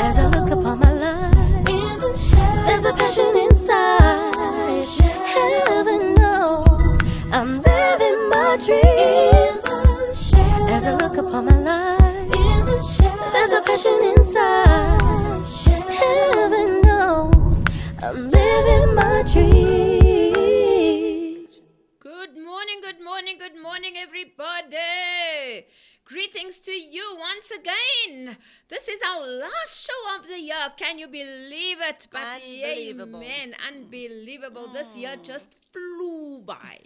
As I look upon my life, there's a passion inside. Heaven knows I'm living my dreams. As I look upon my life, there's a passion inside. Heaven knows I'm living my dreams. Good morning, good morning, good morning, everybody. Greetings to you once again. This is our last show of the year. Can you believe it? But Unbelievable. amen, unbelievable. This year just flew by.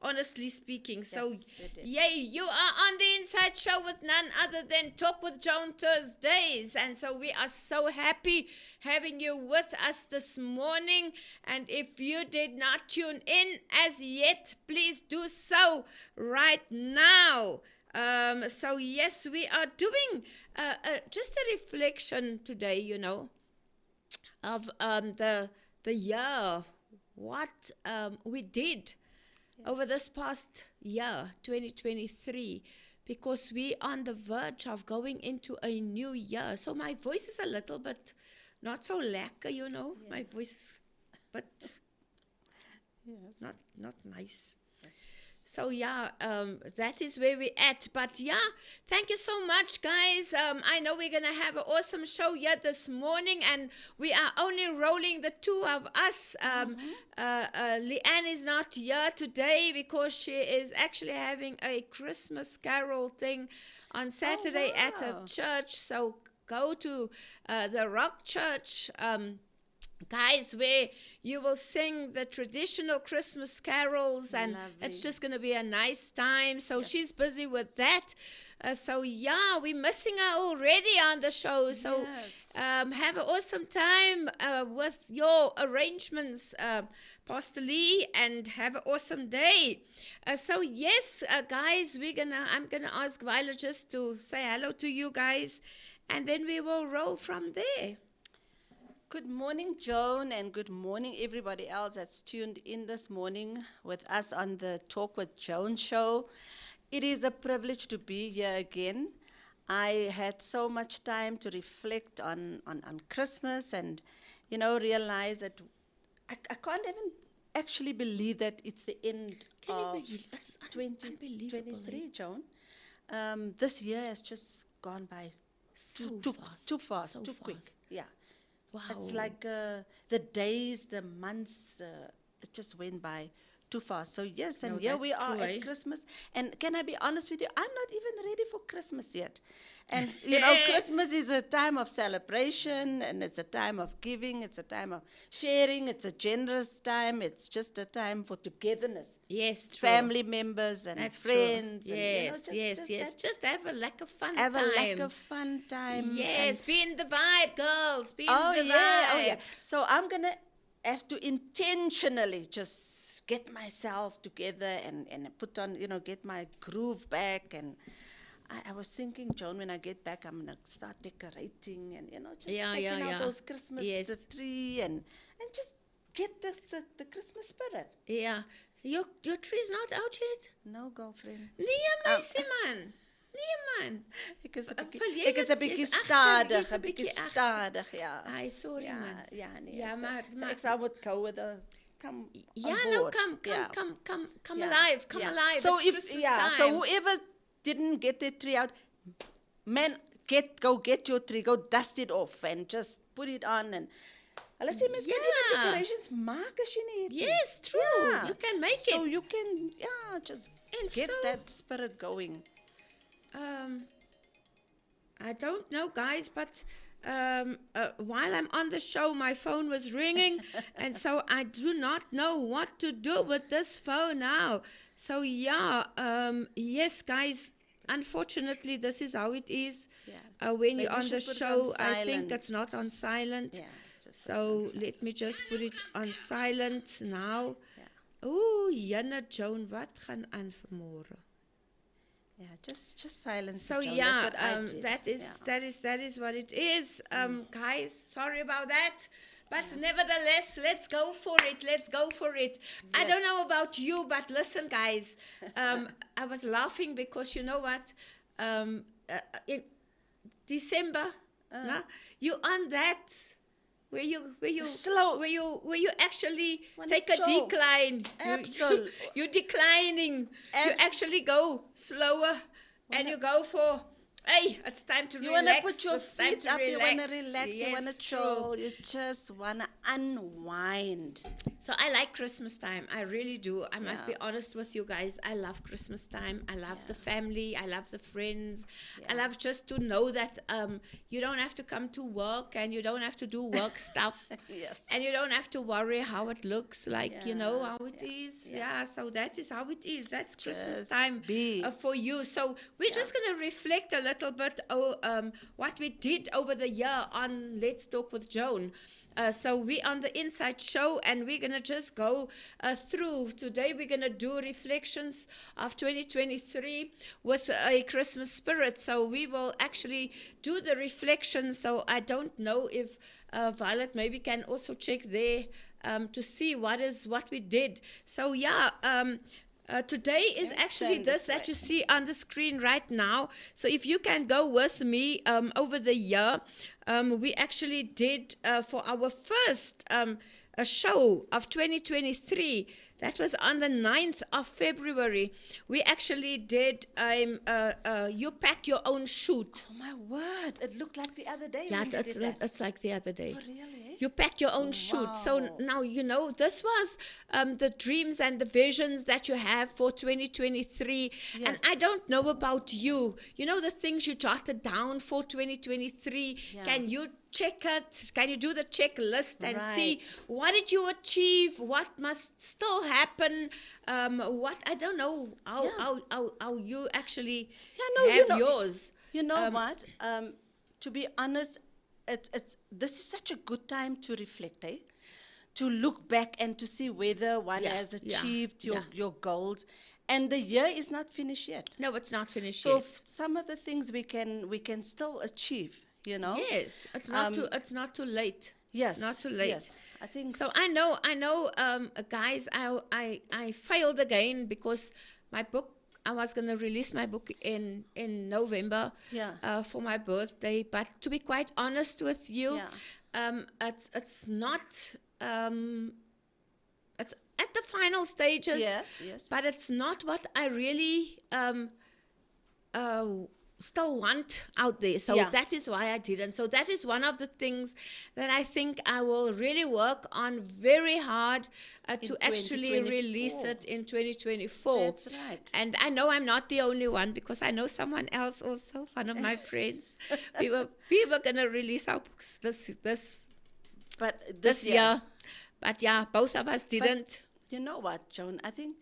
Honestly speaking. So, Yes, it did. yay, you are on the Inside Show with none other than Talk With Joan Thursdays. And so we are so happy having you with us this morning. And if you did not tune in as yet, please do so right now. So, yes, we are doing just a reflection today, you know, of the year, what we did over this past year, 2023, because we're on the verge of going into a new year. So my voice is a little bit not so lacquer, you know. Yeah. My voice is but not nice. So, yeah, that is where we're at. But, yeah, thank you so much, guys. I know we're going to have an awesome show here this morning, and we are only rolling the two of us. Leanne is not here today because she is actually having a Christmas carol thing on Saturday at a church. So, go to the Rock Church, guys, where you will sing the traditional Christmas carols, and it's just going to be a nice time. So she's busy with that. So yeah, we're missing her already on the show. So have an awesome time with your arrangements, Pastor Lee, and have an awesome day. So yes, guys, I'm gonna ask Violet just to say hello to you guys, and then we will roll from there. Good morning, Joan, and good morning, everybody else that's tuned in this morning with us on the Talk with Joan show. It is a privilege to be here again. I had so much time to reflect on Christmas and, you know, realize that I can't even actually believe that it's the end of 2023, Joan. This year has just gone by too fast, too quick. Yeah. Wow. It's like the days, the months, it just went by too fast. So yes, and here we are at Christmas. And can I be honest with you? I'm not even ready for Christmas yet. And, you know, Christmas is a time of celebration, and it's a time of giving. It's a time of sharing. It's a generous time. It's just a time for togetherness. Yes, true. Family members and friends. True. Yes, and, you know, just have a lack of fun have time. Have a lack of fun time. Yes, be in the vibe, girls. Be in the vibe. Oh, yeah. So I'm going to have to intentionally just get myself together and put on, you know, get my groove back. And I was thinking, Joan, when I get back, I'm going to start decorating and, you know, just taking out those Christmas, the tree and just get the Christmas spirit. Yeah. Your tree's not out yet? No, girlfriend. Nee, meisie man. Nee, man. Ek is 'n bietjie stadig, ja. Ai, sorry, man. Ja, nee. Ja, maar ek sal moet gou with the come. Yeah, no, come alive. Come alive. So it's Christmas time. So whoever didn't get their tree out, man, go get your tree, go dust it off and just put it on and let's say mens kan even decorations maak as jy nie het. Yes, true. Yeah. You can make it. So you can just get that spirit going. I don't know, guys, but while I'm on the show, my phone was ringing, and so I do not know what to do with this phone now. So, yes, guys, unfortunately, this is how it is. Yeah. When you're on the show, I think it's not on silent. Yeah, so let me just put it on silent now. Yeah. Ooh, Janne Joan, wat gaan aan vanmorgen? Yeah, just silence. So Joan. yeah, that is what it is. Guys, sorry about that. But nevertheless, let's go for it. Let's go for it. Yes. I don't know about you, but listen, guys. I was laughing because you know what? In December, No? You on that where you Slow. where you actually Wanna take a chill. decline. Absol- You're declining. You actually go slower and you go for, hey, it's time to You want to relax. put your It's time feet to up, you want to relax. relax, you want to Yes, true. chill, you just want to unwind. So I like Christmas time. I really do. I must be Yeah. honest with you guys. I love Christmas time. I love the Yeah. family. I love the friends. I Yeah. love just to know that you don't have to come to work and you don't have to do work stuff. Yes. And you don't have to worry how it looks like, you know, Yeah, how it is. yeah. Yeah, so that is how it is. That's Christmas Just time be. for you. So we're just going to reflect a little bit what we did over the year on Let's Talk with Joan. So we're on the Inside Show and we're going to just go through. Today we're going to do reflections of 2023 with a Christmas spirit. So we will actually do the reflections. So I don't know if Violet maybe can also check there to see what we did. So yeah, today is actually turn this this that way. you see on the screen right now. So if you can go with me over the year, we actually did for our first a show of 2023. That was on the 9th of February. We actually did You Pack Your Own Shoot. Oh my word, it looked like the other day Yeah, when you did that. that's like the other day. Oh, really? You pack your own shoot. So Wow. now, you know, this was the dreams and the visions that you have for 2023. And I Yes. don't know about you. You know, the things you jotted down for 2023. Yeah. Can you check it? Can you do the checklist and see Right. what did you achieve? What must still happen? What, I don't know how, Yeah. how you actually Yeah, no, have you know, yours. You know what? To be honest, this is such a good time to reflect, eh? To look back and to see whether one Yeah, has yeah, achieved yeah. your goals. And the year is not finished yet. No, it's not finished So yet. some of the things we can still achieve, you know? Yes, it's not too late. Yes. It's not too late. Yes. I think So I know, guys, I failed again because my book, I was going to release my book in November Yeah. for my birthday. But to be quite honest with you, Yeah. it's not, it's at the final stages. Yes, yes. But it's not what I really still want out there. So Yeah. that is why I didn't. So that is one of the things that I think I will really work on very hard to actually release 2024. it in 2024. That's right. And I know I'm not the only one because I know someone else also, one of my friends. we were going to release our books this But this year. But yeah, both of us didn't. You know what, Joan? I think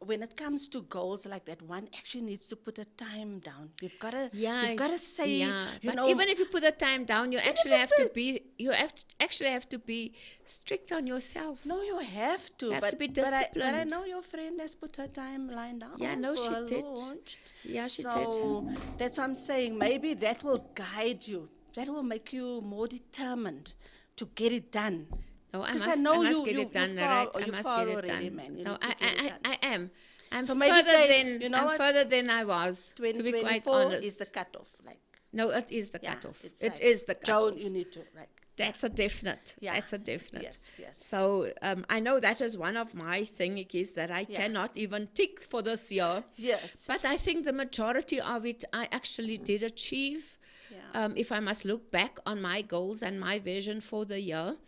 when it comes to goals like that, one actually needs to put a time down. You've got to say, you but know, even if you put a time down, you actually have that's to it. be strict on yourself. no, you have to. You have but, to be but I disciplined. know your friend has put her timeline down. Yeah, no, for she her did. launch. Yeah, she did. So that's what I'm saying. Maybe that will guide you. That will make you more determined to get it done. No, I 'Cause must get you it done, far- right? I you're must far get it already, done. man. You No, need to get it done. I am. I'm So maybe further say, than you know I'm what? further than I was. To be quite 2024 honest, is the cutoff. Like, no, it is the yeah, cutoff. it's It like, is the cutoff. Joan, you need to like. That's a definite. Yeah. That's a definite. Yes, yes. So I know that is one of my things that I Yeah. cannot even tick for this year. Yes. But I think the majority of it I actually did achieve. Yeah. If I must look back on my goals and my vision for the year.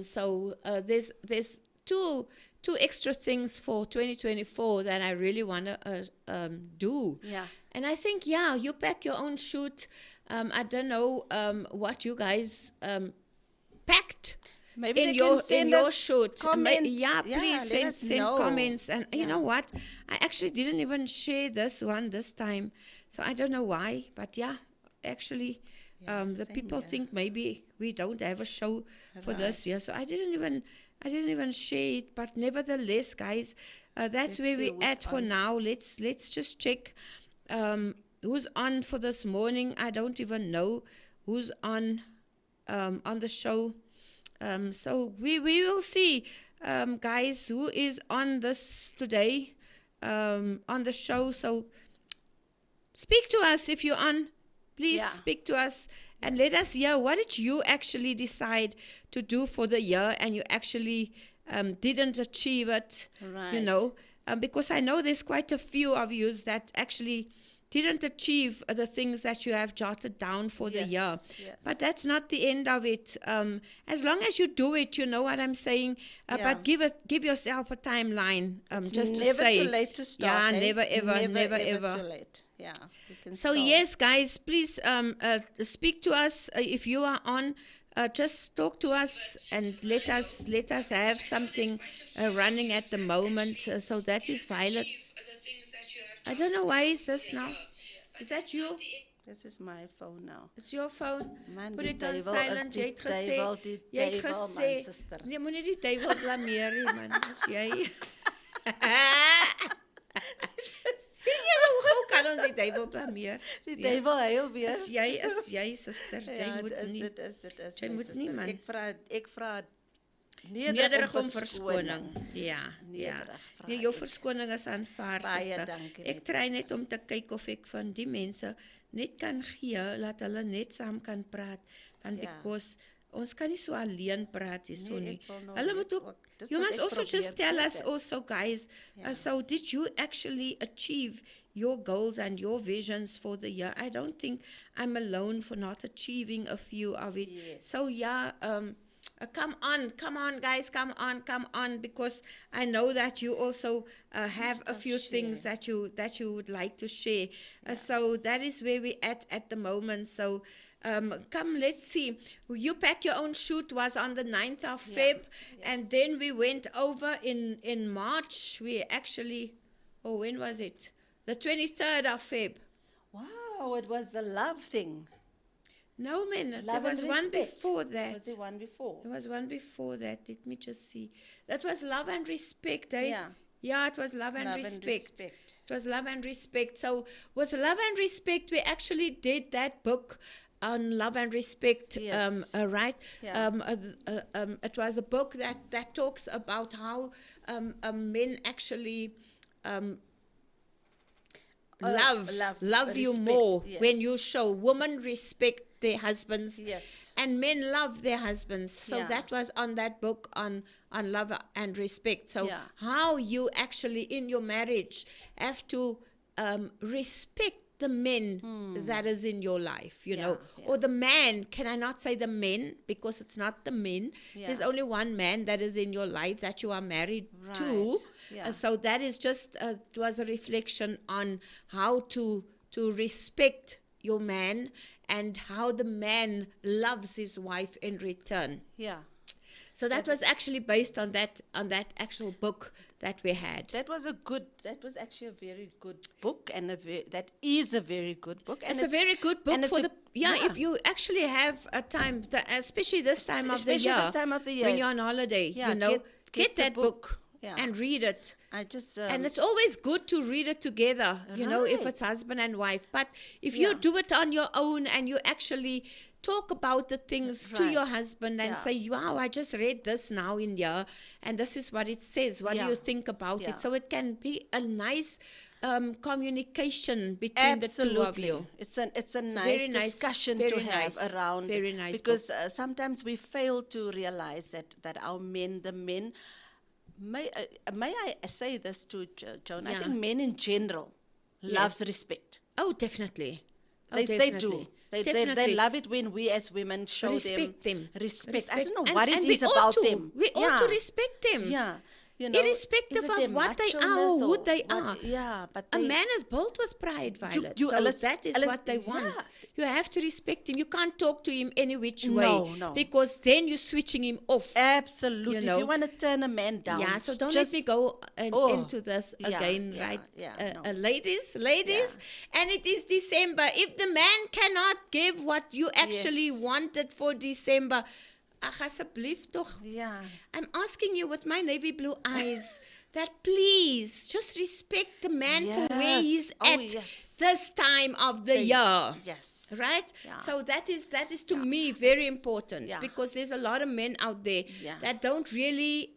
So there's two extra things for 2024 that I really want to do. Yeah. And I think, yeah, you pack your own shoot. I don't know what you guys packed Maybe in they your can send your us shoot. comments. Yeah, Yeah, please let us send know. comments. And you Yeah. know what? I actually didn't even share this one this time, so I don't know why. But yeah, actually, the same people here. think maybe we don't have a show for this year, so I didn't even share it. But nevertheless, guys, that's Let's where see we're who's at for on. now. Let's just check who's on for this morning. I don't even know who's on the show. So we will see, guys, who is on this today on the show. So speak to us if you're on. Please Yeah. speak to us And let us hear, what did you actually decide to do for the year and you actually didn't achieve it, Right. because I know there's quite a few of you that actually didn't achieve the things that you have jotted down for the year. Yes. But that's not the end of it. As long as you do it, you know what I'm saying. But give yourself a timeline, just to never say. too late to start. Yeah, eh? never ever, Never ever. too late. Yeah. We can So start. yes, guys, please speak to us if you are on. Just talk to us and let us have something running at the moment. So that is Violet. I don't know why is this now. Is that you? This is my phone now. It's your phone. Man, Put die it on duiwel is silent. die Jy het gesê. duiwel, die Jy het duiwel, man, gesê. sister. Nee, moenie die duiwel blameer nie, man. Dis jy. Sien jy hoe gou kan ons die duiwel blameer? Die Ja. duiwel huil weer. Is jy, suster. Jy moet nie. Jy my moet nie, sister. man. Ek vra Nederig om verskoning. Ja. Nederig vra Nee, jou ek. verskoning is aanvaar, Baie suster. dankie, Ek try net om te kyk of ek van die mense net kan gee, laat hulle net saam kan praat. Want Ja. because ons kan nie so alleen praat hier so Nee, nie. ek wil nou Hulle net moet ook, ook- dis you wat must ek also just probeer tell doen, us hè. also, guys, Ja. so did you actually achieve your goals and your visions for the year? I don't think I'm alone for not achieving a few of it. Yes. So yeah, come on, guys, come on, because I know that you also have a few things that you would like to share. So that is where we're at the moment. So come, let's see. You pack your own shoot was on the 9th of Feb, and then we went over in March. We actually, when was it? The 23rd of Feb. Wow, it was the love thing. No, man, there Love was and one respect. before that. Was there one before? There was one before that. Let me just see. That was Love and Respect, eh? Yeah. Yeah, it was Love and Love and Respect. Respect. It was Love and Respect. So with Love and Respect, we actually did that book on Love and Respect, Yes. right? Yeah. It was a book that talks about how men actually love you respect, more yes. when you show women respect their husbands, Yes. and men love their husbands. So Yeah. that was on that book on love and respect. So Yeah. how you actually in your marriage have to respect the men that is in your life, you know, yeah. or the man. Can I not say the men, because it's not the men. Yeah. There's only one man that is in your life that you are married to. Right. Yeah. So that is just it was a reflection on how to respect your man and how the man loves his wife in return. Yeah. So that was actually based on that actual book that we had. That was actually a very good book, and that is a very good book. And It's a very good book and for it's the if you actually have a time, especially this time of the Especially year, this time of the year. when you're on holiday, Yeah, you know, get get the that book Yeah. and read it. I just And it's always good to read it together, you know, if Right. it's husband and wife. But if Yeah. you do it on your own and you actually talk about the things to Right. your husband and Yeah. say, wow, I just read this now in here and this is what it says. What do Yeah. you think about Yeah. it? So it can be a nice communication between the two of you. It's a very nice nice- discussion very to have nice, around. very nice Because sometimes we fail to realize that our men, the men, may I say this to Joan? I Yeah. think men in general loves respect. Oh, definitely. Oh, They do. definitely. They Definitely. love it when we as women show Respect them. respect. I don't know And- what it and is we ought about to. them. We ought to respect them. Yeah. You know, Irrespective is it of their what they are macho-ness or who or they what- are. Yeah, but A they, man is built with pride, Violet. you- so alles- that is alles- what they want. yeah. You have to respect him. You can't talk to him any which way. No. Because then you're switching him off. absolutely. you know. If you want to turn a man down, Yeah, so don't just, let me go Oh, into this yeah, again, yeah, right? yeah, no. Ladies, and it is December. If the man cannot give what you actually Yes. wanted for December, ag asseblief tog. Yeah. I'm asking you with my navy blue eyes that please just respect the man for where Yes. he's Oh, at yes. this time of the year. Yes. Right? Yeah. So that is to me very important, Yeah. because there's a lot of men out there Yeah. that don't really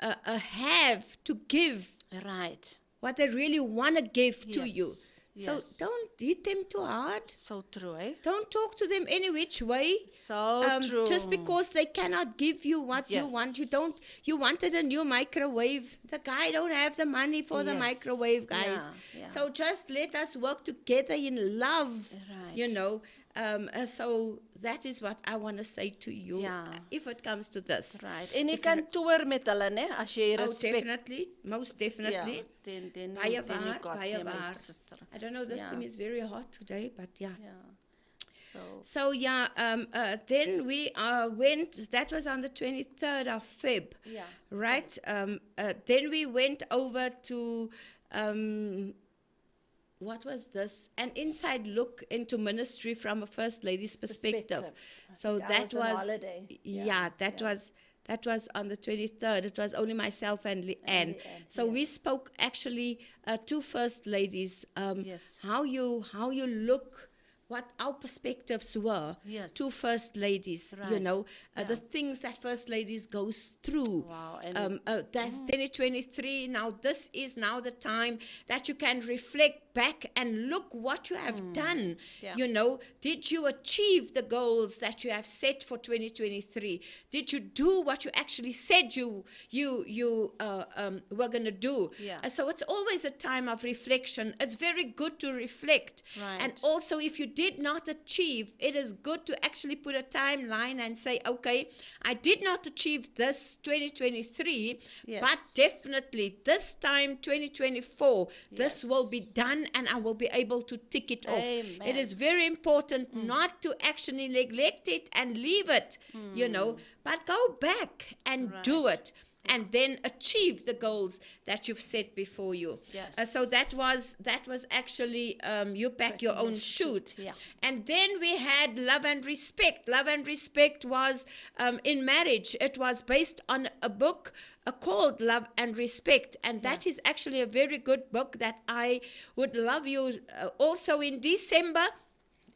have to give Right. what they really want to give to you. Yes. So Yes. don't hit them too hard. So true, eh? Don't talk to them any which way. So true. Just because they cannot give you what you want. Yes. You wanted a new microwave. The guy don't have the money for the Yes. microwave, guys. Yeah. So just let us work together in love. Right. You know. So that is what I want to say to you. Yeah. If it comes to this. Right. En jy kan toer met hulle, né? As jy Oh, respek. definitely. Most definitely. Yeah. Then Baie you waar, got baie them, my waar. sister. I don't know, this Yeah. thing is very hot today, but yeah. So So yeah, then we went, that was on the 23rd of Feb, Yeah. right? Then we went over to, what was this? An inside look into ministry from a First Lady's perspective. So I that was on was, holiday. yeah, that was on the 23rd. It was only myself and Leanne. So we spoke actually to First Ladies, Yes. how you look, what our perspectives were Yes. to First Ladies, you Right. know, the things that First Ladies goes through. Wow, and That's 2023. Now this is now the time that you can reflect back and look what you have done. Yeah. You know, did you achieve the goals that you have set for 2023? Did you do what you actually said you were going to do? Yeah. So it's always a time of reflection. It's very good to reflect. Right. And also, if you did not achieve, it is good to actually put a timeline and say, okay, I did not achieve this 2023, Yes. but definitely this time 2024, this Yes. will be done and I will be able to tick it off. Amen. It is very important not to actually neglect it and leave it, you know, but go back and do it. And then achieve the goals that you've set before you. Yes. So that was actually you pack your own chute. Yeah. And then we had Love and Respect. Love and Respect was in marriage. It was based on a book called Love and Respect. And that is actually a very good book that I would love you also in December.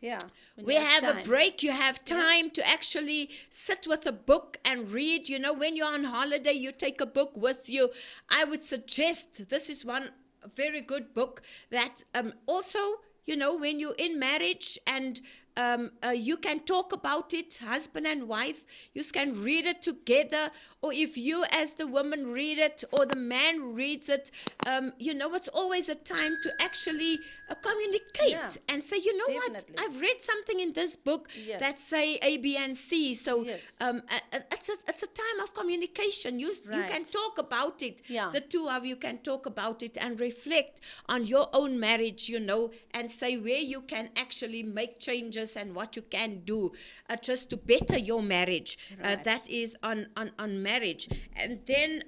Yeah. We have a break. You have time to actually sit with a book and read. You know, when you're on holiday, you take a book with you. I would suggest this is one very good book that also, you know, when you're in marriage and you can talk about it, husband and wife, you can read it together, or if you as the woman read it or the man reads it, you know, it's always a time to actually communicate and say, you know Definitely. what, I've read something in this book that say A, B, and C. So it's a time of communication. You can talk about it. Yeah. The two of you can talk about it and reflect on your own marriage, you know, and say where you can actually make changes and what you can do just to better your marriage. That is on marriage. And then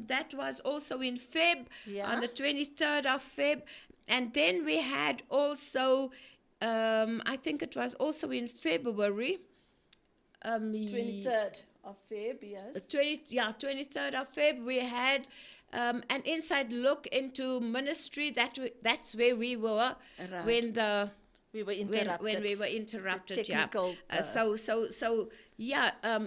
that was also in Feb, on the 23rd of Feb. And then we had also, I think it was also in February. 23rd of Feb, yes. 23rd of Feb, we had an inside look into ministry. That's where we were when we were interrupted. When we were interrupted, the technical,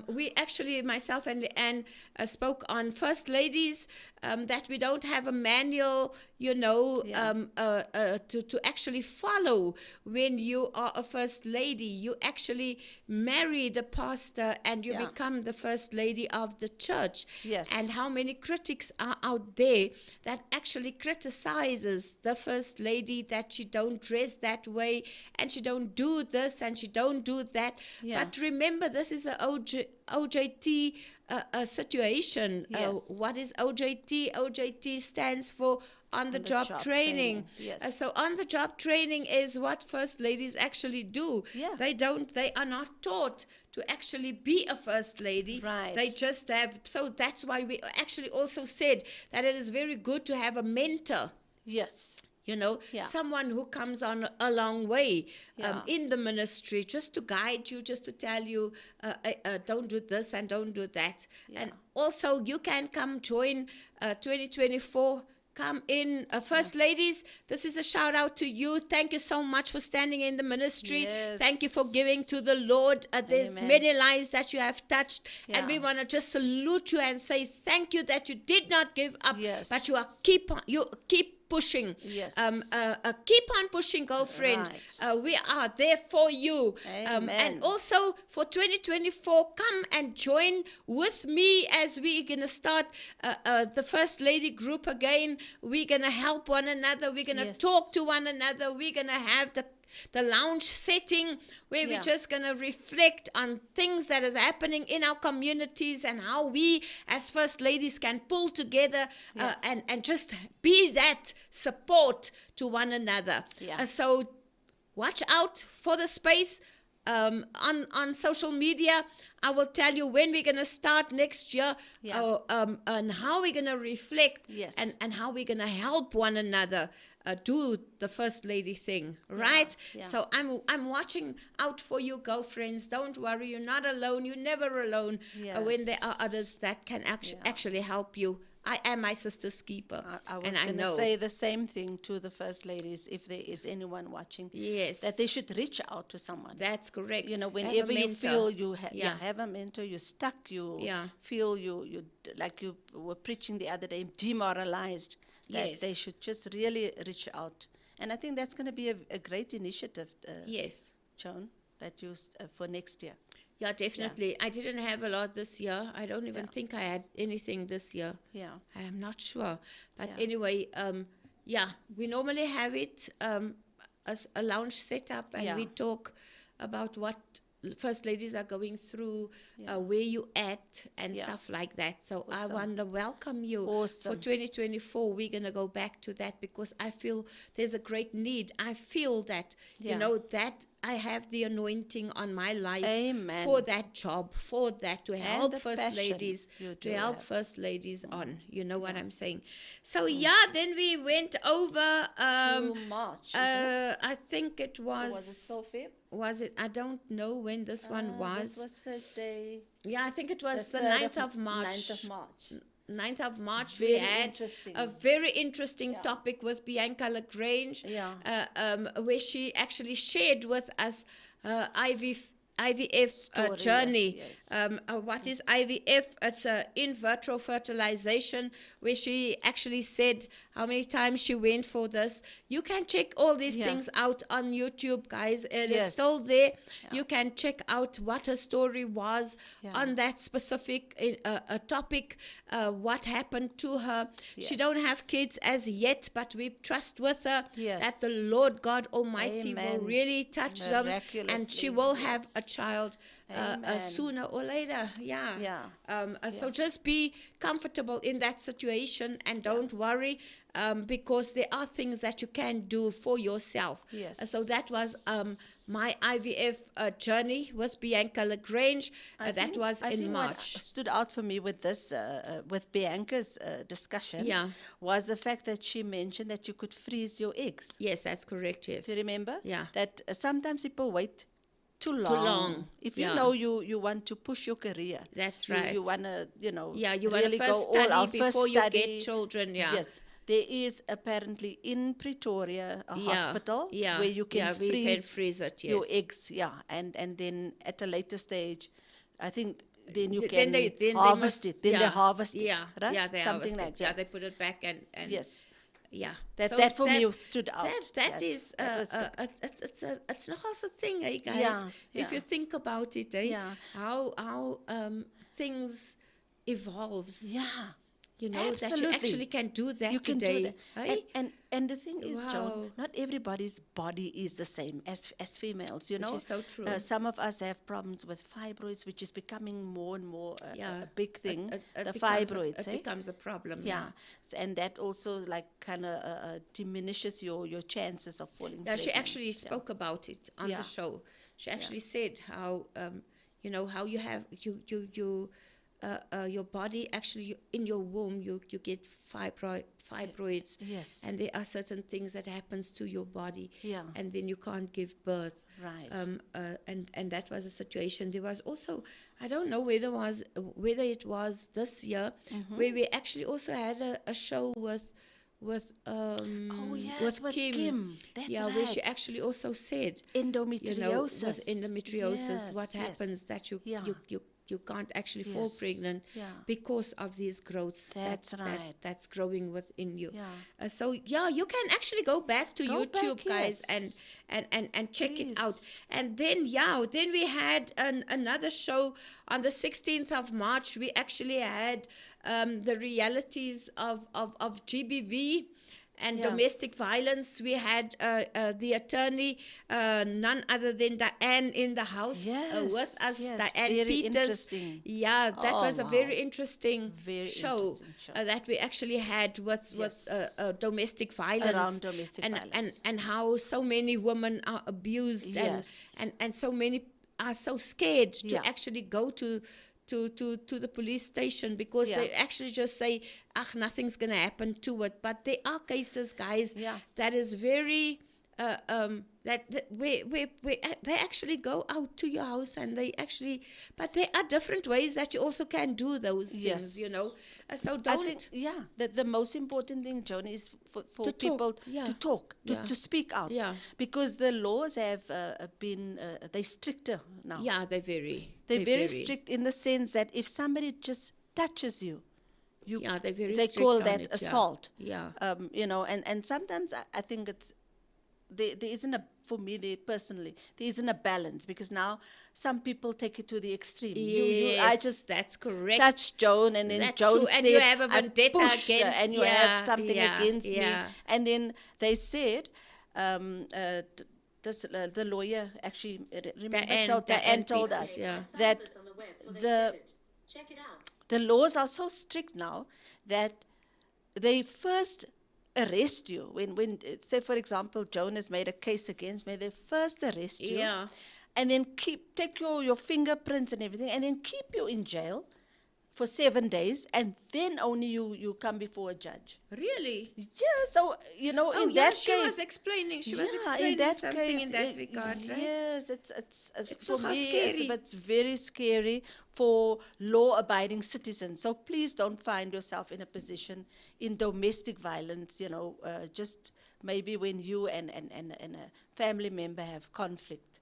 we actually, myself and Leanne, spoke on First Ladies, that we don't have a manual, you know, to actually follow when you are a First Lady. You actually marry the pastor and you become the First Lady of the church. Yes. And how many critics are out there that actually criticizes the First Lady, that she don't dress that way and she don't do this and she don't do that. Yeah. But remember, this is a OJT situation. Yes. What is OJT? OJT stands for on-the-job training. Yes. So on-the-job training is what First Ladies actually do. Yeah. They are not taught to actually be a First Lady. Right. They just have, so that's why we actually also said that it is very good to have a mentor. Yes. You know, someone who comes on a long way in the ministry, just to guide you, just to tell you, don't do this and don't do that. Yeah. And also, you can come join 2024. Come in. First Ladies, this is a shout out to you. Thank you so much for standing in the ministry. Yes. Thank you for giving to the Lord. There's Amen. many lives that you have touched. And we Yeah. want to just salute you and say thank you that you did not give up, Yes. but you keep pushing. Yes. Keep on pushing, girlfriend. Right. We are there for you. Amen. And also for 2024, come and join with me as we're going to start the First Lady group again. We're going to help one another. We're going to Yes. talk to one another. We're going to have the lounge setting where Yeah. we're just going to reflect on things that is happening in our communities and how we as First Ladies can pull together and just be that support to one another. Yeah. So watch out for the space on social media. I will tell you when we're going to start next year, and how we're going to reflect, Yes. and how we're going to help one another do the First Lady thing, right? Yeah. So I'm watching out for you, girlfriends. Don't worry, you're not alone. You're never alone when there are others that can actually help you. I am my sister's keeper, I was and I going to know. say the same thing to the First Ladies, if there is anyone watching, Yes. that they should reach out to someone. That's correct. You know, Have a whenever you mentor. feel you have a mentor, you're stuck, you feel you like you were preaching the other day, demoralized, that Yes. they should just really reach out. And I think that's going to be a great initiative, Yes. Joan, that you for next year. Yeah, definitely. I didn't have a lot this year. I don't even think I had anything this year. Yeah. I'm not sure. But Yeah. anyway, we normally have it as a lounge setup, and we talk about what First Ladies are going through, where you at, and stuff like that. So I want to welcome you. Awesome. For 2024. We're going to go back to that because I feel there's a great need. I feel that, that I have the anointing on my life. Amen. For that job, for that, to help the First passion Ladies, you to do help have. First Ladies on. You know what I'm saying? So then we went over To March, isn't it? I think it was. Or was it so Feb? Was it? I don't know when this one was. This was Thursday. Yeah, I think it was the 3rd 9th of March. 9th of March. 9th of March, Very we had interesting. a very interesting topic with Bianca Lagrange, where she actually shared with us her IVF Story, journey. yes. What is IVF? It's in vitro fertilization, where she actually said how many times she went for this. You can check all these things out on YouTube, guys. It is still there. You can check out what her story was on that specific topic, what happened to her. She don't have kids as yet, but we trust with her that the Lord God Almighty will really touch them, and she will have a child sooner or later. So just be comfortable in that situation, and don't worry, because there are things that you can do for yourself. So that was my IVF journey with Bianca Lagrange. That was in March. What stood out for me with this, with Bianca's discussion, was the fact that she mentioned that you could freeze your eggs. Yes, that's correct. Yes. Do you remember? Yeah. That sometimes people wait too long. If you know you want to push your career. That's right. You want to, you want to first study before you get children. Yes. There is apparently in Pretoria a hospital where you can freeze it, your eggs. And then at a later stage, I think then you can harvest it. Then they harvest it. Right? Yeah, they Something harvest like it. that. Yeah, they put it back and yes. Yeah. That for me stood out. It's not a thing, eh, guys? If you think about it, how things evolves. Absolutely. That you actually can do that you can today. do that. Eh? And the thing is, Wow. Joan, not everybody's body is the same as females, Which is so true. Some of us have problems with fibroids, which is becoming more and more a big thing. It fibroids, it becomes a problem. And that also kind of diminishes your chances of falling pregnant. She actually spoke about it on the show. She actually said how how you have your body actually in your womb you get fibroids, and there are certain things that happens to your body, and then you can't give birth, and that was a situation. There was also, I don't know whether it was this year, where we actually also had a show with with Kim. That's where she actually also said endometriosis. with endometriosis, what happens that you You can't actually fall Yes. pregnant Yeah. because of these growths That's right. that's growing within you. Yeah. So yeah, you can actually go back to Go YouTube, back, guys, yes. and check it out. Please. And then then we had another show on the 16th of March. We actually had the realities of GBV and Yeah. domestic violence. We had the attorney, none other than Diane, in the house with Yes, us, yes, Diane very Peters. interesting. Yeah, that Oh, was a wow. very interesting Very show, interesting show. that we actually had with Yes. domestic violence. Around domestic and, violence. And how so many women are abused, Yes. and so many are so scared to Yeah. actually go to the police station, because Yeah. they actually just say, nothing's going to happen to it. But there are cases, guys, Yeah. that is very, where they actually go out to your house, and they actually, but there are different ways that you also can do those things, Yes. So I don't. think, yeah, the most important thing, Joni, is for To talk, people yeah. to talk, Yeah. to speak out. Yeah. Because the laws have been, they're stricter now. Yeah, they're They're very strict in the sense that if somebody just touches you, Yeah, they're very they strict call on that it, yeah. assault. Yeah. And sometimes I think it's, there isn't a, for me, personally, there isn't a balance, because now some people take it to the extreme. I Yes, just that's correct. touched Joan, and then That's Joan true, said, and you have a I vendetta pushed her, against- and you yeah, have something yeah, against yeah. me. And then they said, the lawyer actually, remember, Diane told us yeah. that the laws are so strict now that they first arrest you. When say, for example, Joan has made a case against me, they first arrest you. Yeah. And then take your fingerprints and everything, and then keep you in jail for 7 days, and then only you come before a judge. Really? Yeah, so, in Oh, yeah, that she case... was explaining. She was in explaining that something case, in that regard, right? Yes, it's so for me, scary. it's very scary for law-abiding citizens. So please don't find yourself in a position in domestic violence, just maybe when you and a family member have conflict,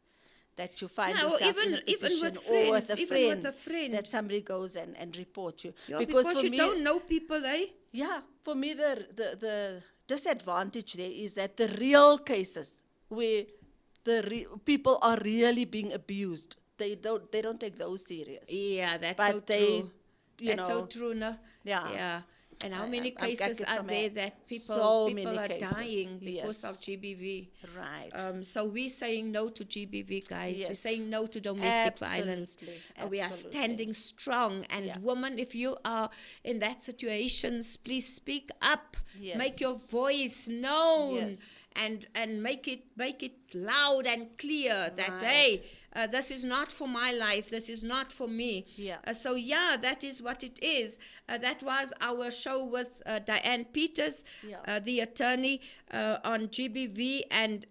that you find Yeah, or yourself in a position, or with a friend, that somebody goes and reports you. Yeah, because for you me, don't know people, eh? yeah, for me, the disadvantage there is that the real cases where people are really being abused, they don't take those serious. Yeah, that's But so they, true. you That's so know, true, no? yeah. Yeah. And how I- many I'm cases gagged are somewhere. there that people So people many are cases, dying because of yes. GBV? Right. So we're saying no to GBV, guys. We're Yes. saying no to domestic violence. Absolutely, We are absolutely. standing strong. And Yeah. women, if you are in that situations, please speak up. Yes. Make your voice known. Yes. And make it loud and clear that, Right. hey, this is not for my life. This is not for me. Yeah. So yeah, that is what it is. That was our show with Diane Peters, Yeah. the attorney on GBV and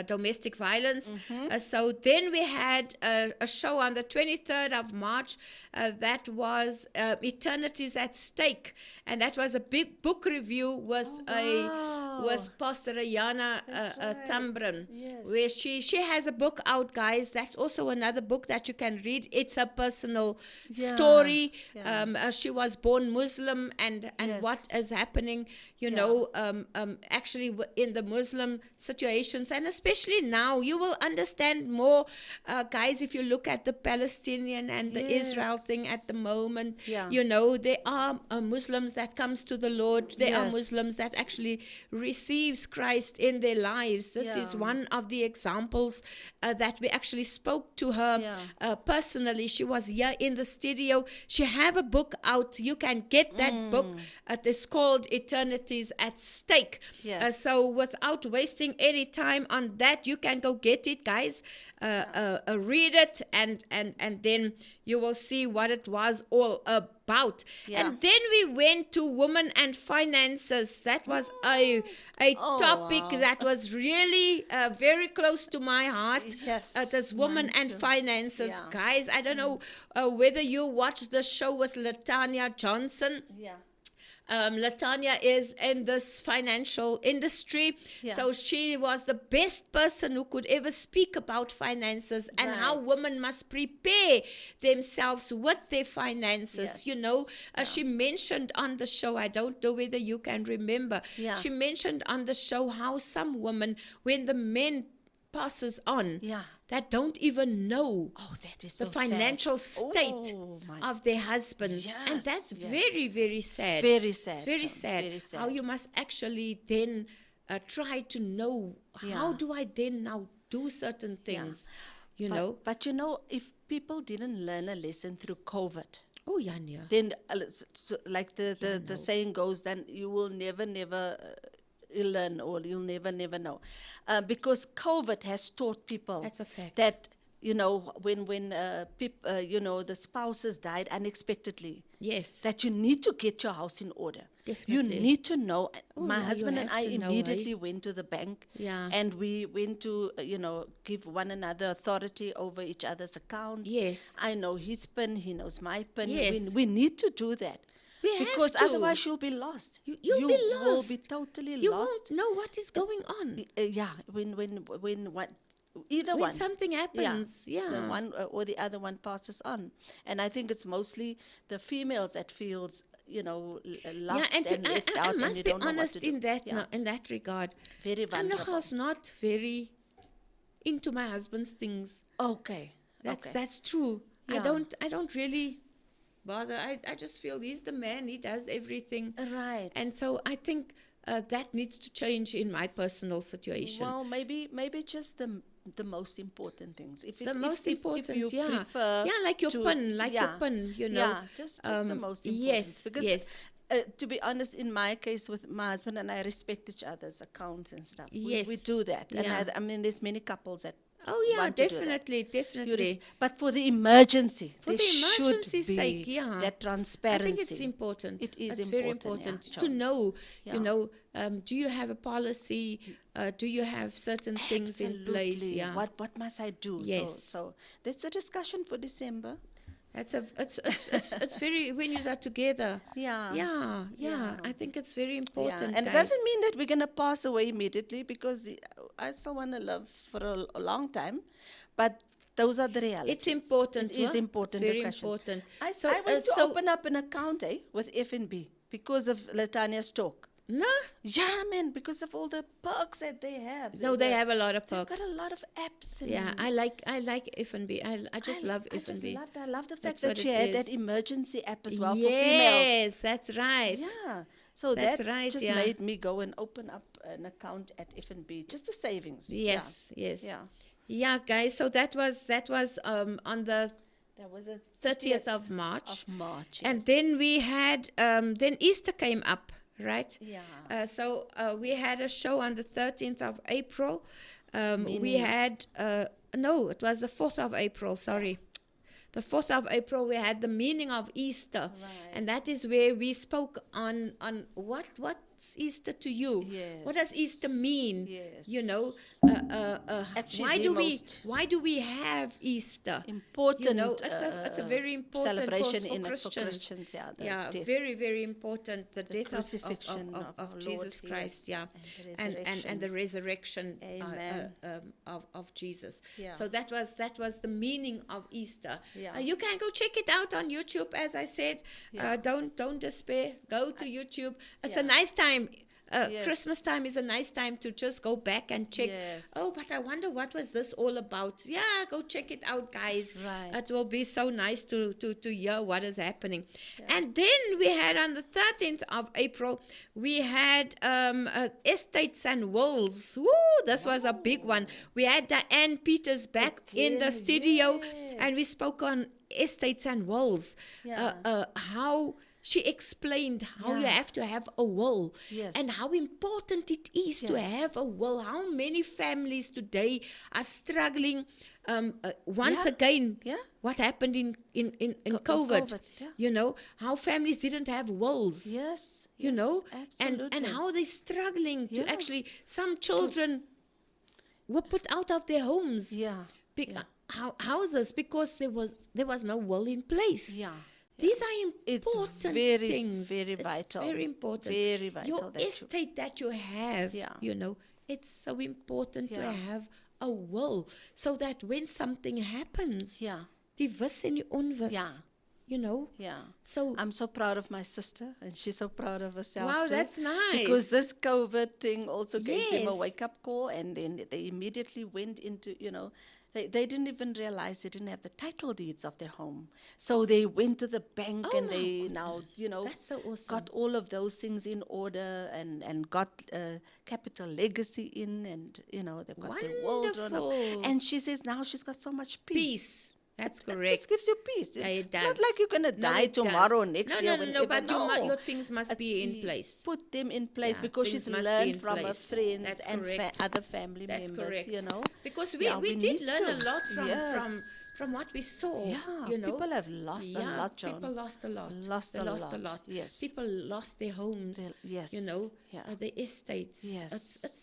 domestic violence. So then we had a show on the 23rd of March that was Eternities at Stake, and that was a big book review with wow. with Pastor Ayana right. Tambren, Yes. where she has a book out, guys. That's also another book that you can read. It's a personal Yeah, story. yeah. She was born Muslim, and Yes. what is happening, actually in the Muslim situations, and especially now, you will understand more, guys, if you look at the Palestinian and the Israel thing at the moment. Yeah. There are Muslims that comes to the Lord. There are Yes. Muslims that actually receives Christ in their lives. This is Yeah. one of the examples that we actually spoke to her personally. She was here in the studio. She have a book out. You can get that book. It is called Eternities at Stake. Yes. So without wasting any time on that, you can go get it, guys. Read it, and then you will see what it was all about. Yeah. And then we went to women and finances. That was a topic wow. that was really very close to my heart. Yes, It is women mine and too. finances, Yeah. guys. I don't know whether you watched the show with Latanya Johnson. Yeah. Latanya is in this financial industry, Yeah. so she was the best person who could ever speak about finances and how Right. women must prepare themselves with their finances. Yes. She mentioned on the show, I don't know whether you can remember, Yeah. she mentioned on the show how some women, when the men passes on, Yeah. that don't even know Oh, that is the so financial sad. state Oh, my. of their husbands. And Yes, that's yes. very, very sad. Very sad, It's very Joan, sad, very sad. how you must actually then try to know, how Yeah. do I then now do certain things, you know? But if people didn't learn a lesson through COVID, Oh, Yanya. then like the saying goes, then you will never learn, or you'll never know, because COVID has taught people That's a fact. that when the spouses died unexpectedly, Yes. that you need to get your house in order. Definitely. You need to know. Oh, My yeah, you husband and have I to know, immediately went to the bank, Yeah. and we went to give one another authority over each other's accounts. Yes. I know his PIN, he knows my PIN. Yes. We need to do that. We have Because to. otherwise you'll be lost. You'll be You will lost. be totally You lost. won't know what is going on. Yeah, when one, either When one. something happens, The yeah. one or the other one passes on, and I think it's mostly the females that feels lost and left out, I and must you be don't know what honest to do. in that Yeah. in that regard. Very I'm vulnerable. not very into my husband's things. Okay. That's true. Yeah. I don't really bother. I just feel he's the man. He does everything. Right. And so I think that needs to change in my personal situation. Well, maybe just the most important things. If The it's, most if important, you yeah. prefer Yeah, like your to- PIN, yeah, Yeah, just the most important. Yes, Because yes. To be honest, in my case with my husband and I respect each other's accounts and stuff. Yes. We do that. And Yeah. I mean, there's many couples that Oh, yeah, want to do that. definitely. But for the emergency, For there the emergency's should be sake, yeah. that transparency. I think it's important. It is it's important, very important yeah, to Joan. know, Yeah. do you have a policy? Do you have certain things in place? Absolutely. Yeah. What must I do? Yes. So that's a discussion for December. It's very, when you are together. Yeah. Yeah. I think it's very important. Yeah. And it guys. doesn't mean that we're going to pass away immediately, because I still want to live for a long time. But those are the realities. It's important. It is huh? important It's very discussion. important. I went to open up an account with FNB because of Latania's talk. No, Yeah, man, because of all the perks that they have. no, they have a lot of They've perks. got a lot of apps. And Yeah, I like F&B. I just love F&B. I love the That's fact that what she it had is. that emergency app as well for females. Yes, that's right. Yeah. So That's that right, just yeah. made me go and open up an account at FNB, just the savings. Yes, yes. Yeah. Yeah, guys. So that was on the That was a 30th of March. of March. And then we had then Easter came up, right? Yeah. So we had a show on the 13th of April. We Meaning- had no, it was the 4th of April. Sorry. The 4th of April, we had the meaning of Easter, Right. and that is where we spoke on what's Easter to you. Yes. What does Easter mean? Yes. You know, Actually, why the do we most why do we have Easter? important You know, it's a very important celebration for in Christians. for Christians. Yeah, the Yeah, death. very, very important. The death crucifixion of our Jesus Lord, Christ, yes, yeah, and the resurrection Amen. of Jesus. Yeah. So that was the meaning of Easter. Yeah. You can go check it out on YouTube. As I said, Yeah. don't despair. Go to YouTube. It's a Yeah. nice time. Yes. Christmas time is a nice time to just go back and check. Yes. Oh, but I wonder what was this all about. Yeah, go check it out, guys. Right. It will be so nice to hear what is happening. And then we had on the 13th of April, we had estates and wills. Woo, this was a big one. We had Diane Peters back in the Again, studio, yes. and we spoke on estates and wills. Yeah. How she explained how you Yeah. have to have a will, Yes. and how important it is to Yes. have a will. How many families today are struggling. Once Yeah. again, Yeah. what happened in COVID, COVID, yeah. you know, how families didn't have wills. Yes. You yes, know, and absolutely. how they're struggling to Yeah. actually, some children were put out of their homes, Yeah. houses, because there was no will in place. Yeah. These are It's important very, things. very It's vital. very important. Very vital Your that you- estate that you have, Yeah. it's so important to Yeah. have a will so that when something happens, Yeah. die wis en die onwis, Yeah. Yeah. So, I'm so proud of my sister, and she's so proud of herself wow, too. that's nice. Because this COVID thing also gave them a Yes. wake-up call, and then they immediately went into, they didn't even realize they didn't have the title deeds of their home. So they went to the bank, Oh and my they now, goodness. That's so awesome. got all of those things in order, and got capital legacy in, and, they've got their world drawn up. Wonderful. And she says now she's got so much peace. Peace. That's It correct. just gives you peace. Yeah, it It's does. not like you're going to No, die it does. tomorrow or next year. No, but whenever. your things must be in It's- place. Put them in place, Yeah, because things she's must be learned in from her place. friends That's and correct. other family That's members, correct. Because we, Yeah, we we did need learn to. a lot Yes. from what we saw. Yeah, People people have lost a lot, Joan. People lost a lot. Lost They a lost a lot, lot. yes. People lost their homes. Yes, yeah. Their estates. Yes.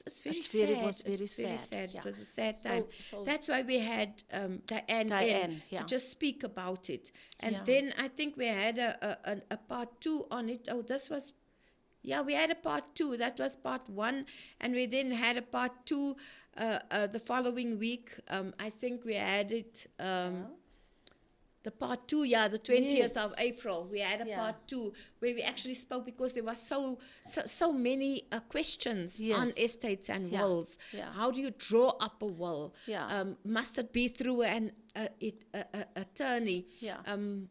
It's very It's sad. very- it was very It's very sad, sad. yeah. It was a sad So- time. so- That's why we had Diane in yeah. to just speak about it. And Yeah. then I think we had a part 2 on it. Oh, this was we had a part 2. That was part 1, and we then had a part 2 the following week. I think we had it. The part 2, the 20th of Yes. April, we had a Yeah. part 2 where we actually spoke, because there were so many questions on Yes. estates and Yeah. wills. Yeah. How do you draw up a will? Yeah. Must it be through an attorney? Yeah.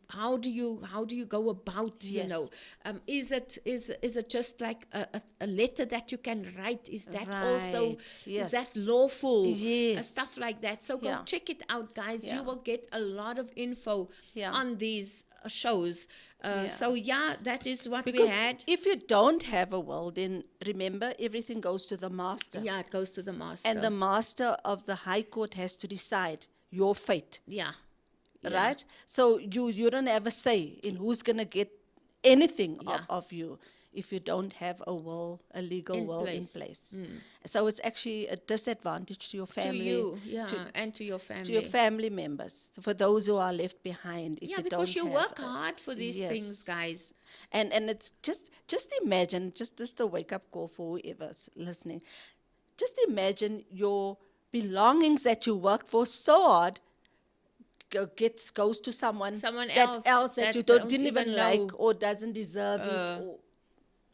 How do you go about? Yes. Is it just like a letter that you can write? Is that also Right. is that Yes. lawful? Yes. Stuff like that. So go Yeah. check it out, guys. Yeah. You will get a lot of info Yeah. on these shows. Yeah. So that is what Because we had. if you don't have a will, then remember, everything goes to the master. Yeah, it goes to the master. And the master of the High Court has to decide your fate, yeah. right? So you don't have a say in who's going to get anything Yeah. of you if you don't have a will, a legal In will place. in place. So it's actually a disadvantage to your family. To you, yeah, to- and to your family. to your family members, for those who are left behind. If yeah, you because don't you have work hard for these things, guys. And it's just imagine, just a wake up call for whoever's listening. Just imagine your belongings that you worked for so hard goes to someone else that that you don't didn't even even like know. or doesn't deserve it. Or,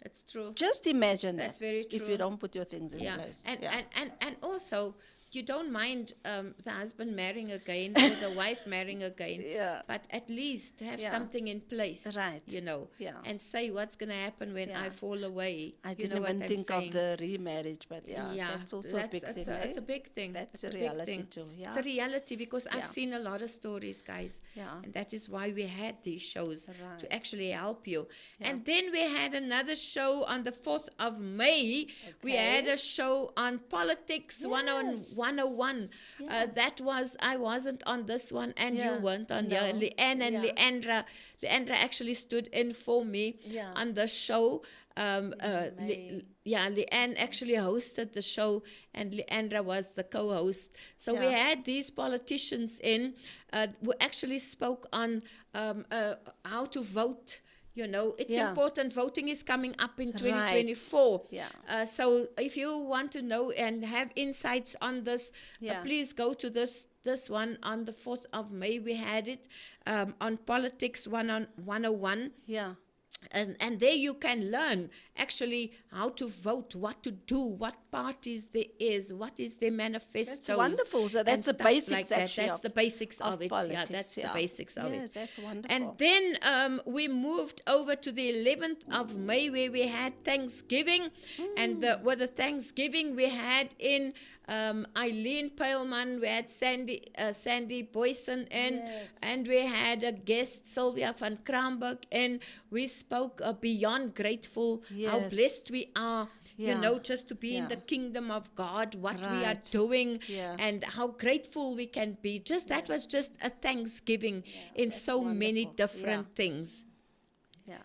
That's true. just imagine That's that very if true. you don't put your things in Yeah, place. and, Yeah. and also you don't mind the husband marrying again or the wife marrying again, Yeah. but at least have Yeah. something in place, Right. Yeah. Yeah. And say what's going to happen when I Yeah. fall away. I You didn't know what even I'm think saying? of the remarriage, but that's also a big thing. It's eh? a big thing. That's It's a big reality thing. too, It's a yeah. reality because I've Yeah. seen a lot of stories, guys. Yeah. And that is why we had these shows Right. to actually help you. And then we had another show on the 4th of May. We had a show on Politics 101. I wasn't on this one, and Yeah. you weren't on. No. Yeah, Leanne and Yeah. Leandra actually stood in for me Yeah. on the show. May. Leanne actually hosted the show, and Leandra was the co-host. So we Yeah. had these politicians in who actually spoke on how to vote. It's Yeah. important. Voting is coming up in 2024. Yeah. So if you want to know and have insights on this, Yeah. please go to this one on the 4th of May. We had it on Politics 101. Yeah. And there you can learn actually how to vote, what to do, what parties there is, what is their manifestos. That's wonderful. So and that's the stuff basics like that. actually That's of- the basics of it. Yeah, politics, that's yeah. the basics of Yes, it. that's wonderful. And then we moved over to the 11th of May where we had Thanksgiving. And with the Thanksgiving we had in Eileen Peilman, we had Sandy Boyson in, Yes. and we had a guest, Sylvia van Kramberg, and we spoke beyond grateful, how Yes. blessed we are, Yeah. just to be in Yeah. the kingdom of God, what we are Right. doing, Yeah. and how grateful we can be. That was just a Thanksgiving in that's so many wonderful. different things. Yeah.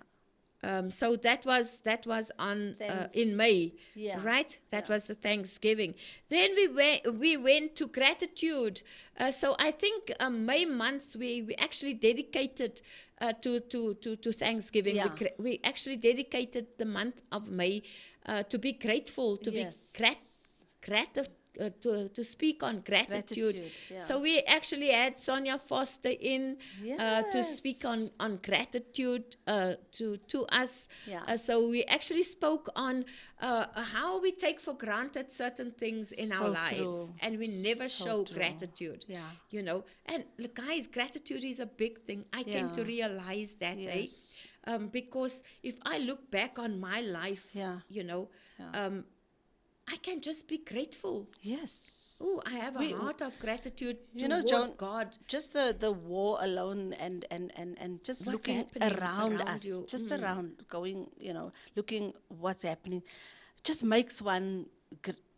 So that was on in May, Yeah. right? That was the Thanksgiving. Then we went to gratitude. So I think May month we actually dedicated to Thanksgiving. Yeah. We actually dedicated the month of May to be grateful, to Yes. be grateful. To speak on gratitude. Gratitude, yeah. So we actually had Sonia Foster in to Yes. speak on gratitude to us. Yeah. So we actually spoke on how we take for granted certain things in our So lives, true. and we never So show true. gratitude. Yeah. You know, and look, guys, gratitude is a big thing. I came to Yeah. realize that, Yes. because if I look back on my life, Yeah. you know, Yeah. I can just be grateful. Yes. Oh, I have a heart of gratitude You know, toward Joan, God. just the war alone and just What's looking happening around around us, you. just around going, looking what's happening, just makes one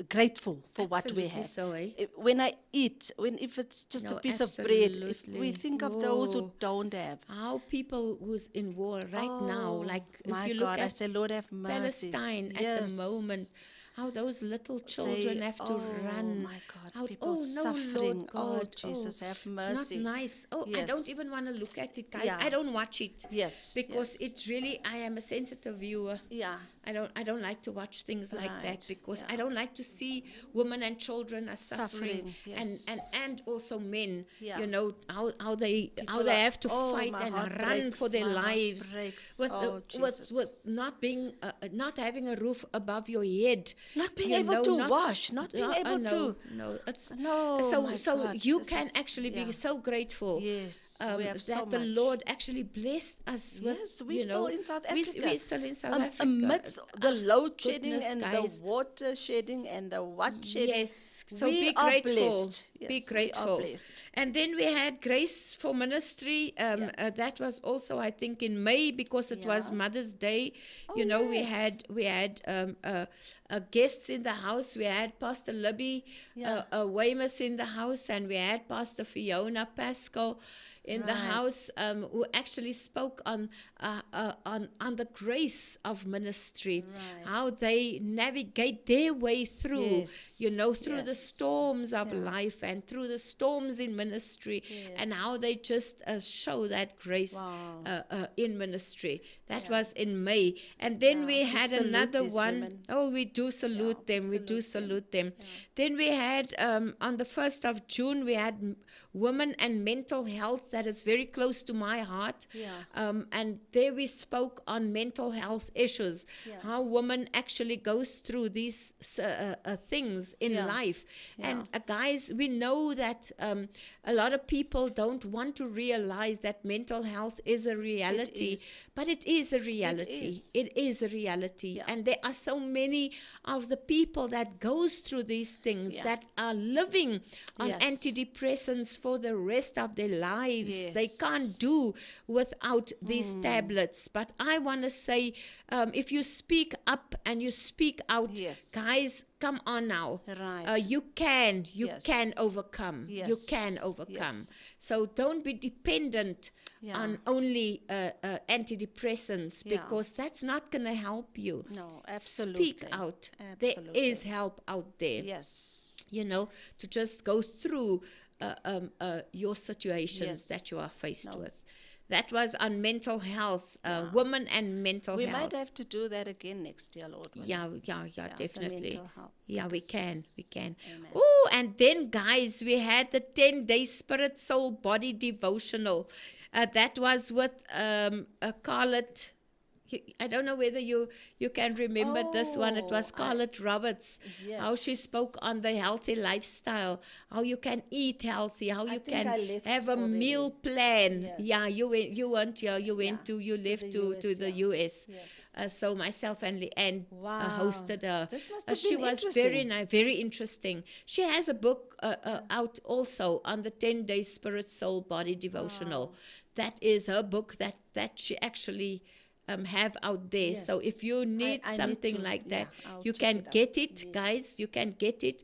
grateful for what we Absolutely have. so, eh? When I eat, if it's just No, a piece of bread, if absolutely. we think of those who Whoa. don't have. How people who's in war right now, Oh, like if my you look God, I at say, Lord have mercy. Palestine at the Yes. moment, how those little children have to run. My God, How, people oh no, suffering. Lord God, Jesus, have it's mercy. not nice. Oh, I Yes. don't even want to look at it, guys. Yeah. I don't watch it. Yes, because yes. it's really, I am a sensitive viewer. Yeah. I don't like to watch things like that Right, because yeah. I don't like to see women and children are suffering, Suffering, and also men. Yeah. You know how they People have to oh, fight my and heart run breaks, for their my heart lives breaks. with Oh, Jesus. with not being not having a roof above your head, Not being you able know, to wash, not being able no, to. no, it's No, so my so God, you this can is- actually be yeah. so grateful. Yes, we have that so the much. Lord actually blessed us with. Yes, we're you still know, in South we- Africa. We're still in South Africa. Amidst the load shedding goodness, and guys. the water shedding and the what shedding. Yes, so we be are grateful. blessed. Be Yes, grateful. We are blessed. And then we had Grace for Ministry. That was also, I think, in May because it was Yeah. Mother's Day. Oh, you know, yes. we had guests in the house. We had Pastor Libby Yeah. Weymouth in the house, and we had Pastor Fiona Pascal in the Right. house, who actually spoke on the grace of ministry, Right. how they navigate their way through, Yes. you know, through the Yes. storms of Yeah. life and through the storms in ministry, Yes. and how they just show that grace Wow. in ministry. That Yeah. was in May. And then Yeah, we we had salute another these one. women. Oh, we do salute Yeah, them. We do salute salute them. them. Then we had on the 1st of June, we had women and mental health. That is very close to my heart. Yeah. And there we spoke on mental health issues, Yeah. how woman actually goes through these things in Yeah. life. Yeah. And guys, we know that a lot of people don't want to realize that mental health is a reality, is. but it is a reality. is. It is a reality. Yeah. And there are so many of the people that goes through these things Yeah. that are living on Yes. antidepressants for the rest of their lives. They Yes. can't do without these tablets. But I want to say, if you speak up and you speak out, Yes. guys, come on now. Right. You can Yes. overcome. You Yes. can overcome. Yes. So don't be dependent Yeah. on only antidepressants, Yeah. because that's not going to help you. No, absolutely. Speak out. Absolutely. There is help out there. Yes. You know, to just go through your situations Yes. that you are faced No. with. That was on mental health, Yeah. women and mental We health. might have to do that again next year, Lord. willing. Yeah, the definitely. mental health. Yeah, we can. Amen. Oh, and then, guys, we had the 10-day Spirit, Soul, Body devotional. That was with Scarlett. I don't know whether you can remember this one. It was Oh, Scarlett Roberts. Yes. How she spoke on the healthy lifestyle, how you can eat healthy, how you think I can left have a already. meal plan. Yes. Yeah, you weren't here. You went Yeah, to, you left the to, US, the yeah. US. Yes. So myself and Leanne Wow. hosted her. This must have She been was very interesting. nice, very interesting. She has a book out also on the 10-day Spirit, Soul, Body devotional. That is her book that she actually have out there. Yes. So if you need I need something to- like that, yeah, I'll you check can it out. get it, Yes. guys. You can get it.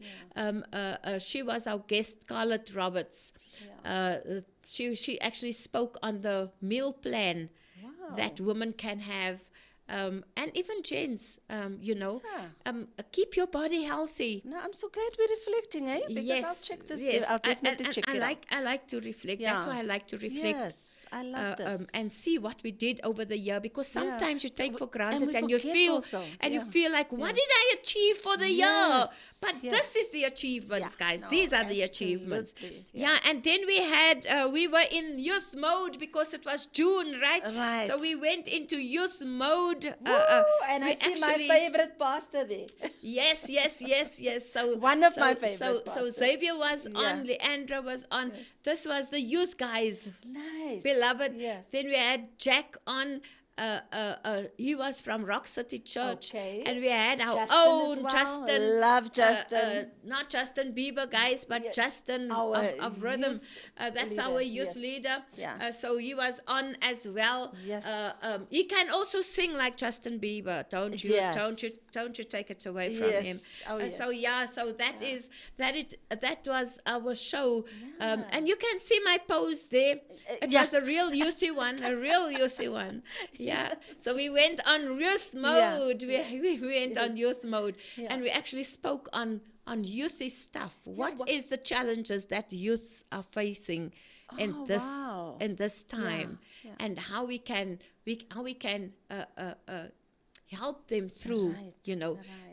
She was our guest, Scarlett Roberts. She actually spoke on the meal plan Wow. that women can have and even gents, Yeah. keep your body healthy. No, I'm so glad we're reflecting, eh? Because I'll check this. Yes. I'll definitely check it out. I like to reflect. That's Yeah. why I like to reflect. Yes, I love this. And see what we did over the year, because sometimes you take for and granted we and you forget feel also. you Yeah. feel like, what Yeah. did I achieve for the year? Yes, But yes. this is the achievements, Yeah, guys. no, These are the achievements. absolutely, Yeah. yeah. And then we were in youth mode because it was June, right? Right. So we went into youth mode. Woo, and we I see my actually- favorite pastor there. Yes. So One of so- my favorite So pastors. Xavier was Yeah. on, Leandra was on. This was the youth guys. Nice. Beloved. Yes. Then we had Jack on. He was from Rock City Church. Okay. And we had our Justin as own well. Justin. Love Justin. Not Justin Bieber, guys, but Yeah, Justin our of rhythm. youth That's leader, our youth yes. leader. Yeah. So he was on as well. Yes. He can also sing like Justin Bieber. Don't you? Yes. Don't you take it away from him. Yes. Oh, So yes. yeah. So that was our show. And you can see my pose there. It yeah. was a real youthy one. Yeah. So we went on youth mode. We went on youth mode, Yeah. and we actually spoke on youthy stuff. What is the challenges that youths are facing in Oh, this wow. time, Yeah. and how we can help them through. Right.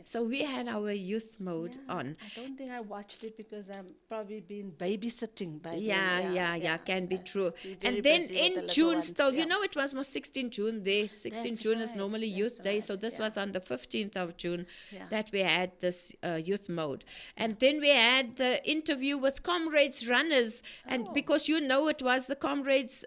So we had our youth mode on. I don't think I watched it because I'm probably been babysitting by then. Yeah, can be true. Be very And then busy with the in little June ones, still, yeah. it was more 16 June there. 16 That's June is right, normally that's Youth Day. So right, this yeah. was on the 15th of June Yeah. that we had this youth mode. And then we had the interview with Comrades Runners. And Oh. because it was the Comrades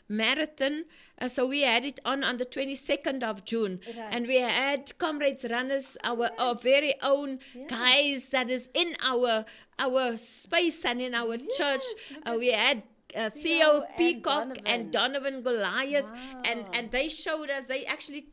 marathon. So we had it on the 22nd of June. Right. And we had Comrades Runners, our very own guys that is in our space and in our church. We had Theo and Peacock and Donovan. Donovan Goliath, Wow. and they showed us. They actually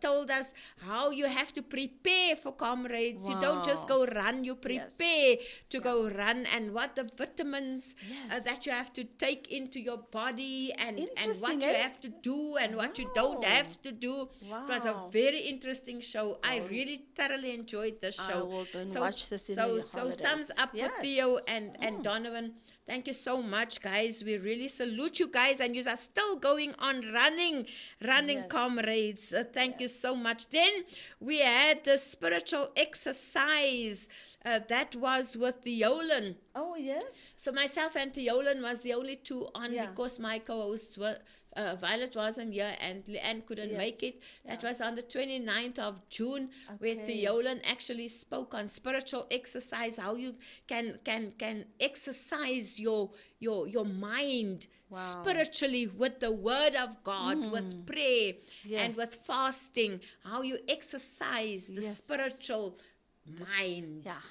told us how you have to prepare for Comrades. You don't just Wow. go run. You prepare to go run, and what the vitamins Yes. that you have to take into your body, and what Interesting, you eh? have to do, and what you don't Wow. have to do. It was a Wow. very interesting show. I really thoroughly enjoyed this I show. will go and watch this in so the so holidays. thumbs up Yes. for Theo and Donovan. Thank you so much, guys. We really salute you guys, and you are still going on running, Yes. Comrades. Thank you so much. Then we had the spiritual exercise that was with the Yolan. Oh, yes. So myself and Theolan was the only two on Yeah. because my co-hosts were Violet wasn't here and Leanne couldn't Yes. make it. That was on the 29th of June, where Okay. Theolan actually spoke on spiritual exercise, how you can exercise your mind Wow. spiritually with the word of God, with prayer and Yes. with fasting, how you exercise the Yes. spiritual mind. Yeah.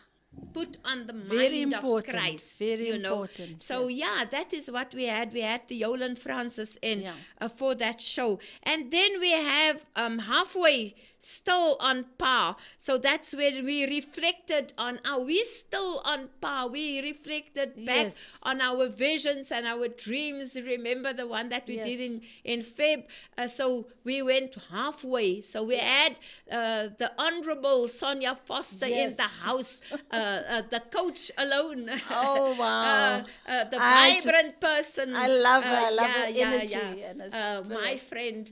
Put on the Very mind important, of Christ. very you know. important, So yes. that is what we had. We had the Yolan Francis in Yeah. For that show. And then we have halfway still on par. So that's where we reflected on we still on par. We reflected back Yes. on our visions and our dreams. Remember the one that we did Yes. in Feb? So we went halfway. So we had the Honorable Sonia Foster in Yes. the house, the coach alone. Oh, wow. The I vibrant just- person. I love her. I love her energy and her My spirit. friend,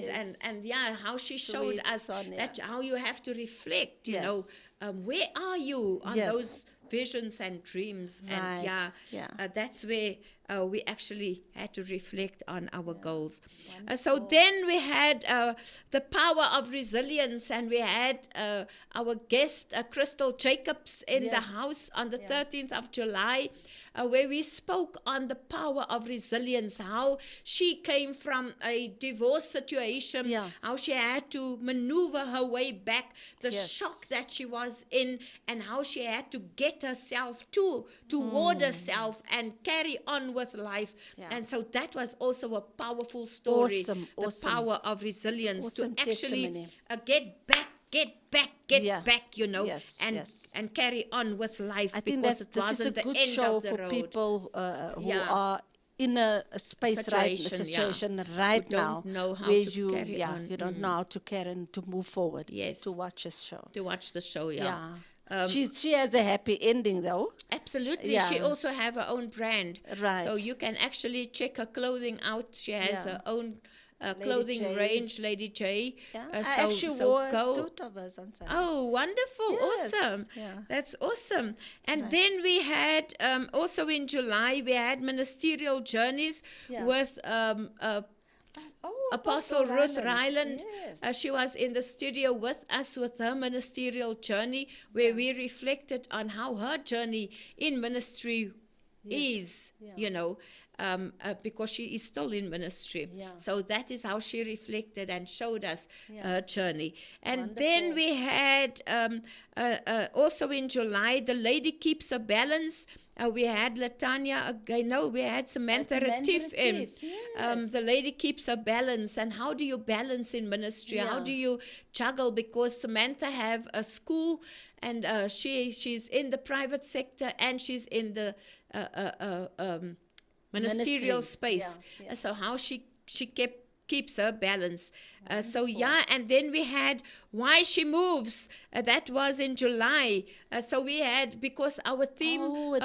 Yes. and how she showed Sweet us Sonia. that how you have to reflect. You know, Yes. where are you on Yes. those visions and dreams? Right. And Yeah. that's where we actually had to reflect on our goals. So then we had the power of resilience, and we had our guest, Crystal Jacobs, in the Yes. house on the 13th of July, where we spoke on the power of resilience, how she came from a divorce situation, Yeah. how she had to maneuver her way back, the Yes. shock that she was in, and how she had to get herself toward herself and carry on with life. Yeah. And so that was also a powerful story, Awesome, the awesome. power of resilience, Awesome to actually testimony. Get Yeah. back, you know, Yes, and yes. carry on with life, I think because that it this is wasn't a the good end show of the for road. people who Yeah. are in a space situation right now where you don't know how to carry and to move forward. Yes. To watch a show. To watch the show, yeah. She has a happy ending though. Absolutely. Yeah. She also have her own brand. Right. So you can actually check her clothing out. She has her own clothing J's. range, Lady J. Yeah. I actually wore a suit of hers on Sunday. Oh, wonderful. Yes. Awesome. Yeah. That's awesome. And then we had, also in July, we had ministerial journeys with Apostle Ruth Ryland. Yes. She was in the studio with us with her ministerial journey, where we reflected on how her journey in ministry is, you know, because she is still in ministry. Yeah. So that is how she reflected and showed us her journey. And Wonderful. then we had also in July, The Lady Keeps a Balance. We had Latanya again. No, we had Samantha Retief in. Yes. The Lady Keeps a Balance. And how do you balance in ministry? How Yeah. do you juggle? Because Samantha have a school, and she's in the private sector, and she's in the ministerial space. Yeah. So how she keeps her balance. And then we had Why She Moves. That was in July. So we had, because our theme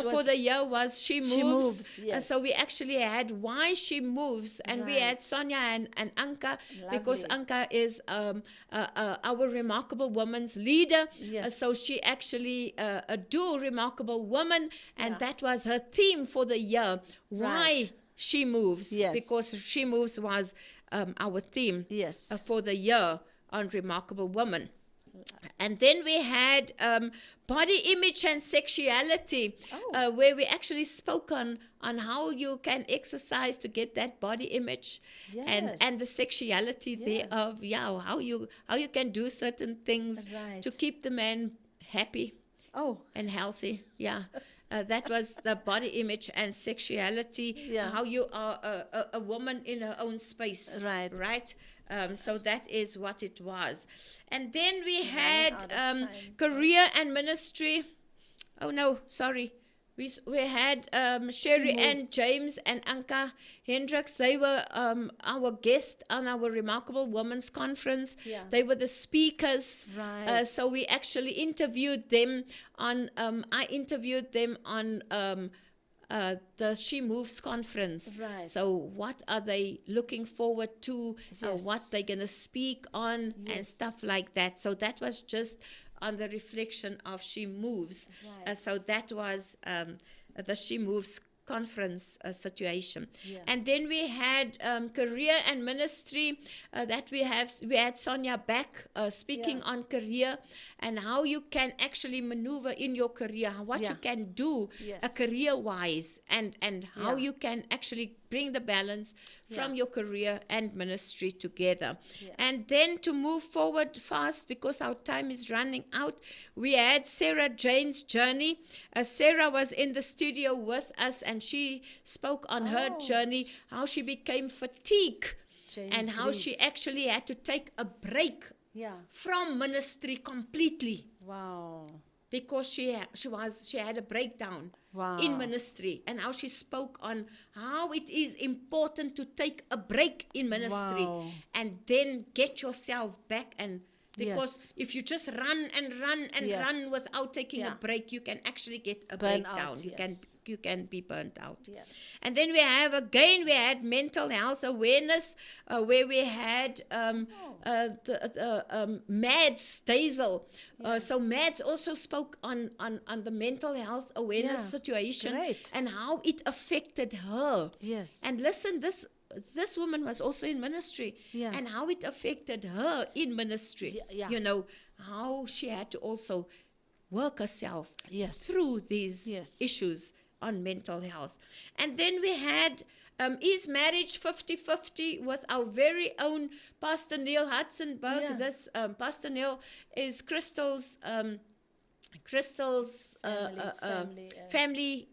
for the year was She Moves. Yes. So we actually had Why She Moves. And we had Sonia and Anka, because Anka is our Remarkable Woman's leader. Yes. So she actually a dual Remarkable Woman. And that was her theme for the year. Why She Moves. Yes. Because She Moves was our theme for the year on Remarkable Woman. And then we had body image and sexuality, where we actually spoke on how you can exercise to get that body image, and the sexuality thereof. How you can do certain things to keep the man happy and healthy. That was the body image and sexuality, how you are a woman in her own space. Right? So that is what it was. And then we had career and ministry. Oh, no, sorry. We had Sherry and James and Anka Hendricks. They were our guests on our Remarkable Women's Conference. They were the speakers. So we actually interviewed them on, I interviewed them on the She Moves conference. So what are they looking forward to, what they're going to speak on, and stuff like that. So that was just on the reflection of She Moves. So that was the She Moves conference situation. And then we had career and ministry, that we had Sonia back speaking on career and how you can actually maneuver in your career, what you can do career wise, and how you can actually bring the balance from your career and ministry together. And then to move forward fast, because our time is running out, we had Sarah Jane's journey. Sarah was in the studio with us, and she spoke on her journey, how she became fatigued, and how she actually had to take a break from ministry completely. Because she had a breakdown in ministry, and how she spoke on how it is important to take a break in ministry and then get yourself back. And because if you just run and run and run without taking a break, you can actually get a breakdown. You can be burnt out. And then we had mental health awareness, where we had Mads Dazel. So Mads also spoke on the mental health awareness situation and how it affected her. And listen, this woman was also in ministry, and how it affected her in ministry. You know, how she had to also work herself through these issues on mental health. And then we had Is Marriage 50-50 with our very own Pastor Neil Hudsonberg. This Pastor Neil is Crystal's Crystal's family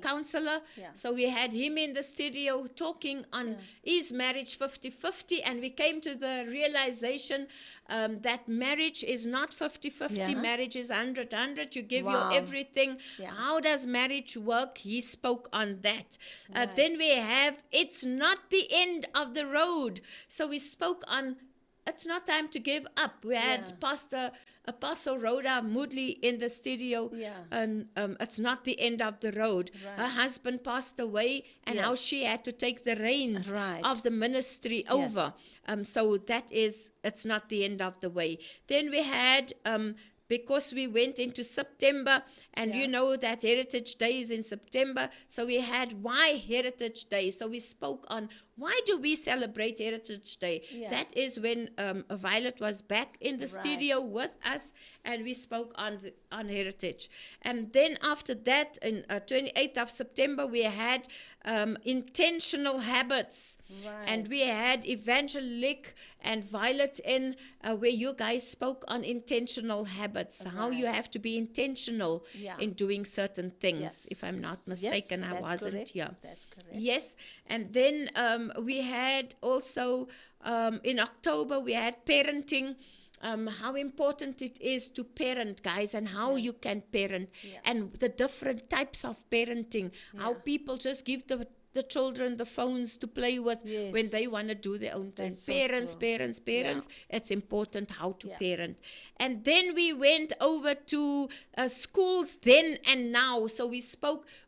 counselor. Yeah. So we had him in the studio talking on is marriage 50-50, and we came to the realization that marriage is not 50-50. Yeah. Marriage is 100-100. You give Wow. your everything. Yeah. How does marriage work? He spoke on that. Right. Then we have it's not the end of the road. So we spoke on it's not time to give up. We had Apostle Rhoda Moodley in the studio, and it's not the end of the road. Right. Her husband passed away, and how she had to take the reins of the ministry over. So that is, it's not the end of the way. Then we had because we went into September, and you know that Heritage Day is in September, so we had why Heritage Day. So we spoke on why do we celebrate Heritage Day. That is when Violet was back in the studio with us, and we spoke on heritage. And then after that, in 28th of September, we had intentional habits, and we had Evangelic and Violet in where you guys spoke on intentional habits, how you have to be intentional in doing certain things. If I'm not mistaken, I wasn't here. That's correct. Yes, and then we had also in October we had parenting. How important it is to parent, guys, and how you can parent, and the different types of parenting, how people just give the children the phones to play with when they want to do their own thing. Parents, it's important how to parent. And then we went over to schools then and now. So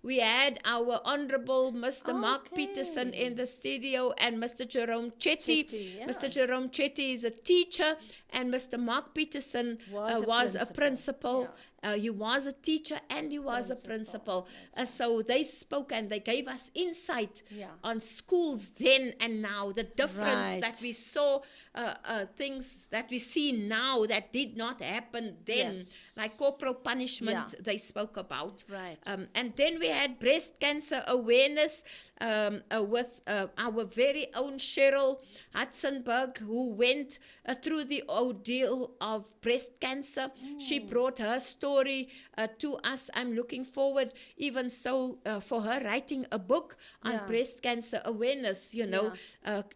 we had our Honorable Mr. Mark Peterson in the studio, and Mr. Jerome Chetty. Mr. Jerome Chetty is a teacher, and Mr. Mark Peterson was a principal. He was a teacher and he was a principal. So they spoke and they gave us insight on schools then and now, the difference that we saw, things that we see now that did not happen then, like corporal punishment they spoke about. And then we had breast cancer awareness with our very own Cheryl Hudsonberg, who went through the ordeal of breast cancer. She brought her story to us. I'm looking forward even so for her writing a book on breast cancer awareness. You know,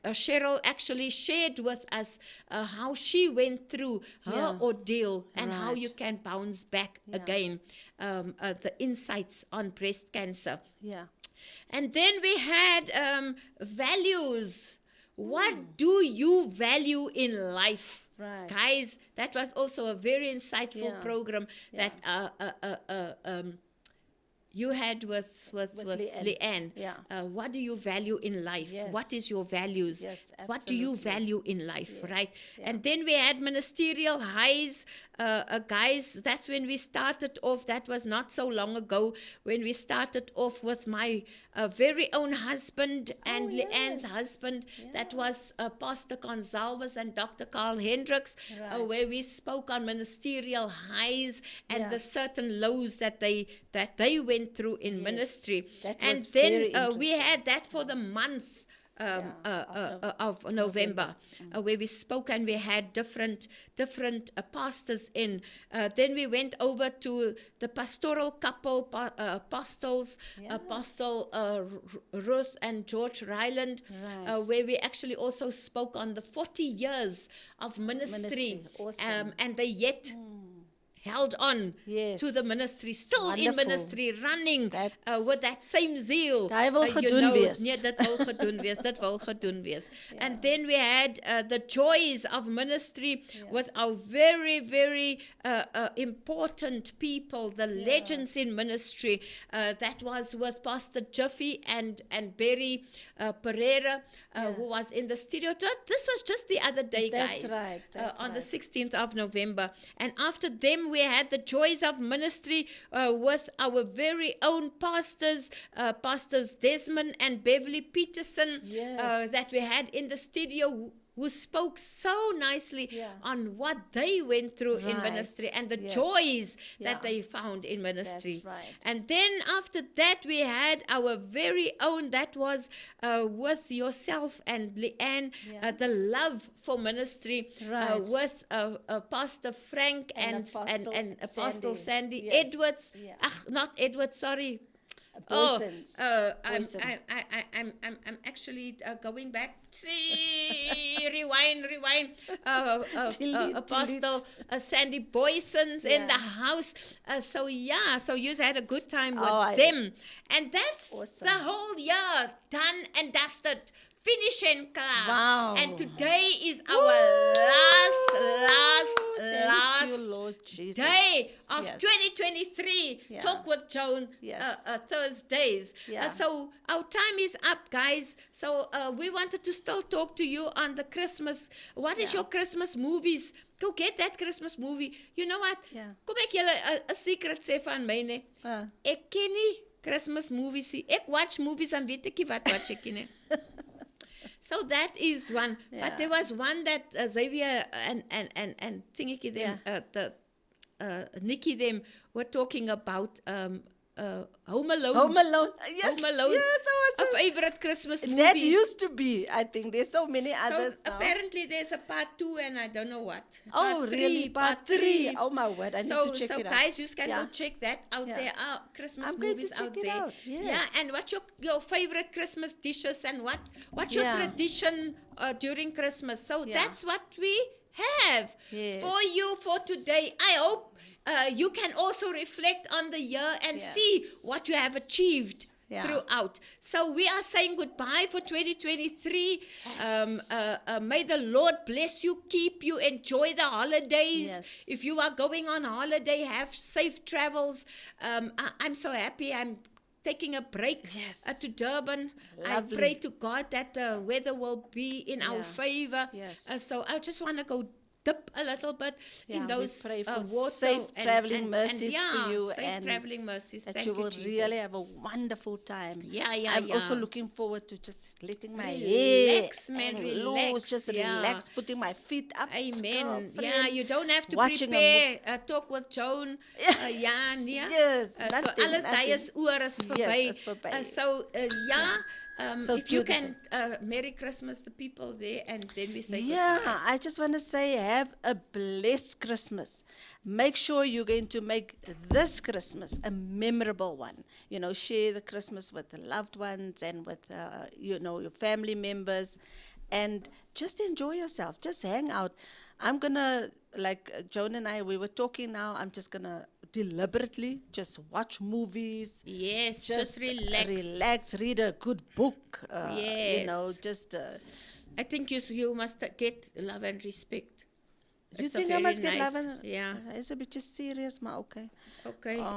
Cheryl actually shared with us how she went through her ordeal and how you can bounce back again, the insights on breast cancer. And then we had values. What do you value in life? Guys, that was also a very insightful program that you had with Leanne. What do you value in life? What is your values? What do you value in life, right? And then we had ministerial highs. Guys, that's when we started off. That was not so long ago when we started off with my very own husband and Leanne's husband. That was Pastor Gonzalez and Dr. Carl Hendricks, where we spoke on ministerial highs and the certain lows that they went through in ministry. And then we had that for the month of November, where we spoke and we had different pastors in. Then we went over to the pastoral couple, apostles, Apostle Ruth and George Ryland, where we actually also spoke on the 40 years of ministry. Awesome. And they yet held on to the ministry, still in ministry, running with that same zeal. Hy wil gedoen wees. Nee, dit wil gedoen wees, dit wil gedoen wees. And then we had the joys of ministry with our very, very important people, the legends in ministry. That was with Pastor Jiffy and Barry Pereira, who was in the studio. This was just the other day, guys. That's on the 16th of November. And after them, we had the joys of ministry with our very own pastors, Pastors Desmond and Beverly Peterson, that we had in the studio. who spoke so nicely Yeah. on what they went through in Right. ministry and the Yes. joys Yeah. that they found in ministry. right. And then after that, we had our very own, that was with yourself and Leanne, Yeah. the love for ministry Right. with Pastor Frank and Apostle Sandy Yes. Edwards. Yeah. Not Edwards, sorry. Boysons. I'm Boyson. I'm actually going back. Rewind. Delete, Apostle Sandy Boyson's in Yeah. the house. So you had a good time with Oh, them, and that's Awesome. the whole year done and dusted. Finish and clear. Wow. And today is our Woo! last Thank you, Lord Jesus. day of Yes. 2023 Yeah. Talk with Joan Yes. Thursdays. Yeah. So our time is up, guys. So we wanted to still talk to you on the Christmas. What is Yeah. your Christmas movies? Go get that Christmas movie. You know what? Yeah. Kom ek julle 'n secret sê van my ne. Ek ken nie Christmas movies nie. Ek watch movies en weet ek nie wat watch ek nie. So that is one. Yeah. But there was one that Xavier and thingy them, Nikki them were talking about Home Alone. Home Alone. Yes. Home Alone. Yes, A favorite Christmas movie. that used to be. I think there's so many so others now. apparently there's a part 2 and I don't know what. Oh, Part really? Part 3. Oh, my word. I need So to check it out. guys, you can Yeah. go check that out. Yeah. There are Christmas I'm going to movies check out it there. out, yes. Yeah, and what's your favorite Christmas dishes and what's your Yeah. tradition during Christmas? So Yeah. that's what we have Yes. for you for today. I hope you can also reflect on the year and Yes. see what you have achieved. Yeah. Throughout. So we are saying goodbye for 2023. May the Lord bless you, keep you, enjoy the holidays. Yes. If you are going on holiday, have safe travels. I'm so happy. I'm taking a break Yes. to Durban. I Lovely. pray to God that the weather will be in our Yeah. favor. Yes. So I just want to go dip a little bit Yeah, in we those pray for water safe and- traveling and- mercies and, for you, safe and traveling mercies. that Thank you will Jesus. really have a wonderful time. Yeah, I'm also yeah. looking forward to just letting my Relax, hair man, and relax, loose, just yeah. relax, putting my feet up. Amen. Yeah, girlfriend. you don't have to Watching a prepare Talk with Joan. Ja, nee. Yes, So nothing, alles daai is oor is verby. is verby. So So if you cute, can Merry Christmas the people there and then we say Yeah, goodbye. I just want to say have a blessed Christmas. Make sure you're going to make this Christmas a memorable one. You know, share the Christmas with the loved ones and with, your family members. And just enjoy yourself. Just hang out. I'm going to, like Joan and I, we were talking now, I'm just going to deliberately just watch movies. Yes, just relax. Relax, read a good book. Yes. Just... I think you must get love and respect. You It's a think I must very get love nice- and... Yeah. It's a bit just serious, ma, okay. Okay. Oh.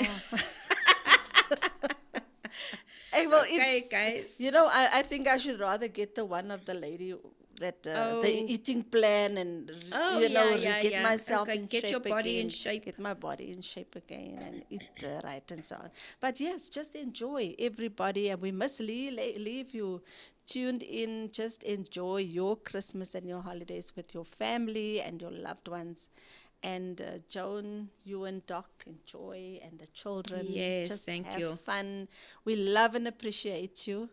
Hey, well, Okay, it's, guys. You know, I think I should rather get the one of the lady that Oh. the eating plan and Oh, get myself Okay, in get shape your body again, in shape. get my body in shape again, and eat right and so on. But yes, just enjoy everybody, and we must leave you tuned in. Just enjoy your Christmas and your holidays with your family and your loved ones. And Joan, you and Doc, enjoy, and the children. Yes, just thank have you. fun. We love and appreciate you.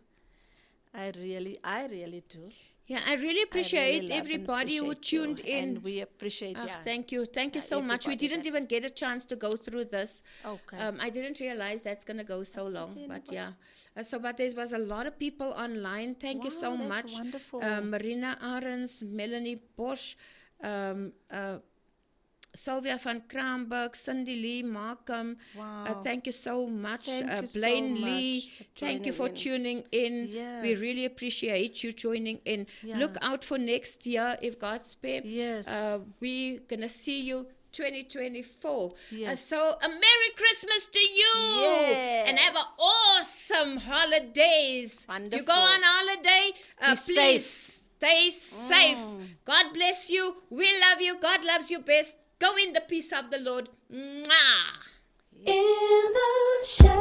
I really do. Yeah, I really appreciate I really love and everybody who appreciate you, tuned in. and we appreciate you. Thank you. Thank you so much. We everybody didn't that- even get a chance to go through this. Okay. I didn't realize that's going to go so long. see But anybody? yeah. But there was a lot of people online. Thank you so Wow, that's much. wonderful. Marina Arends, Melanie Bosch, Sylvia van Kraamberg, Cindy Lee, Markham. Wow. Thank you so much. Thank you so Blaine much Lee, for thank you joining for in. tuning in. We Yes. really appreciate you joining in. Yeah. Look out for next year if God spare. Yes. We're going to see you 2024. Yes. So a Merry Christmas to you. And have an Yes. awesome holidays. If you go Wonderful. on holiday, Be please safe. stay safe. God bless you. We love you. God loves you best. Go in the peace of the Lord. Mwah. In the shadows.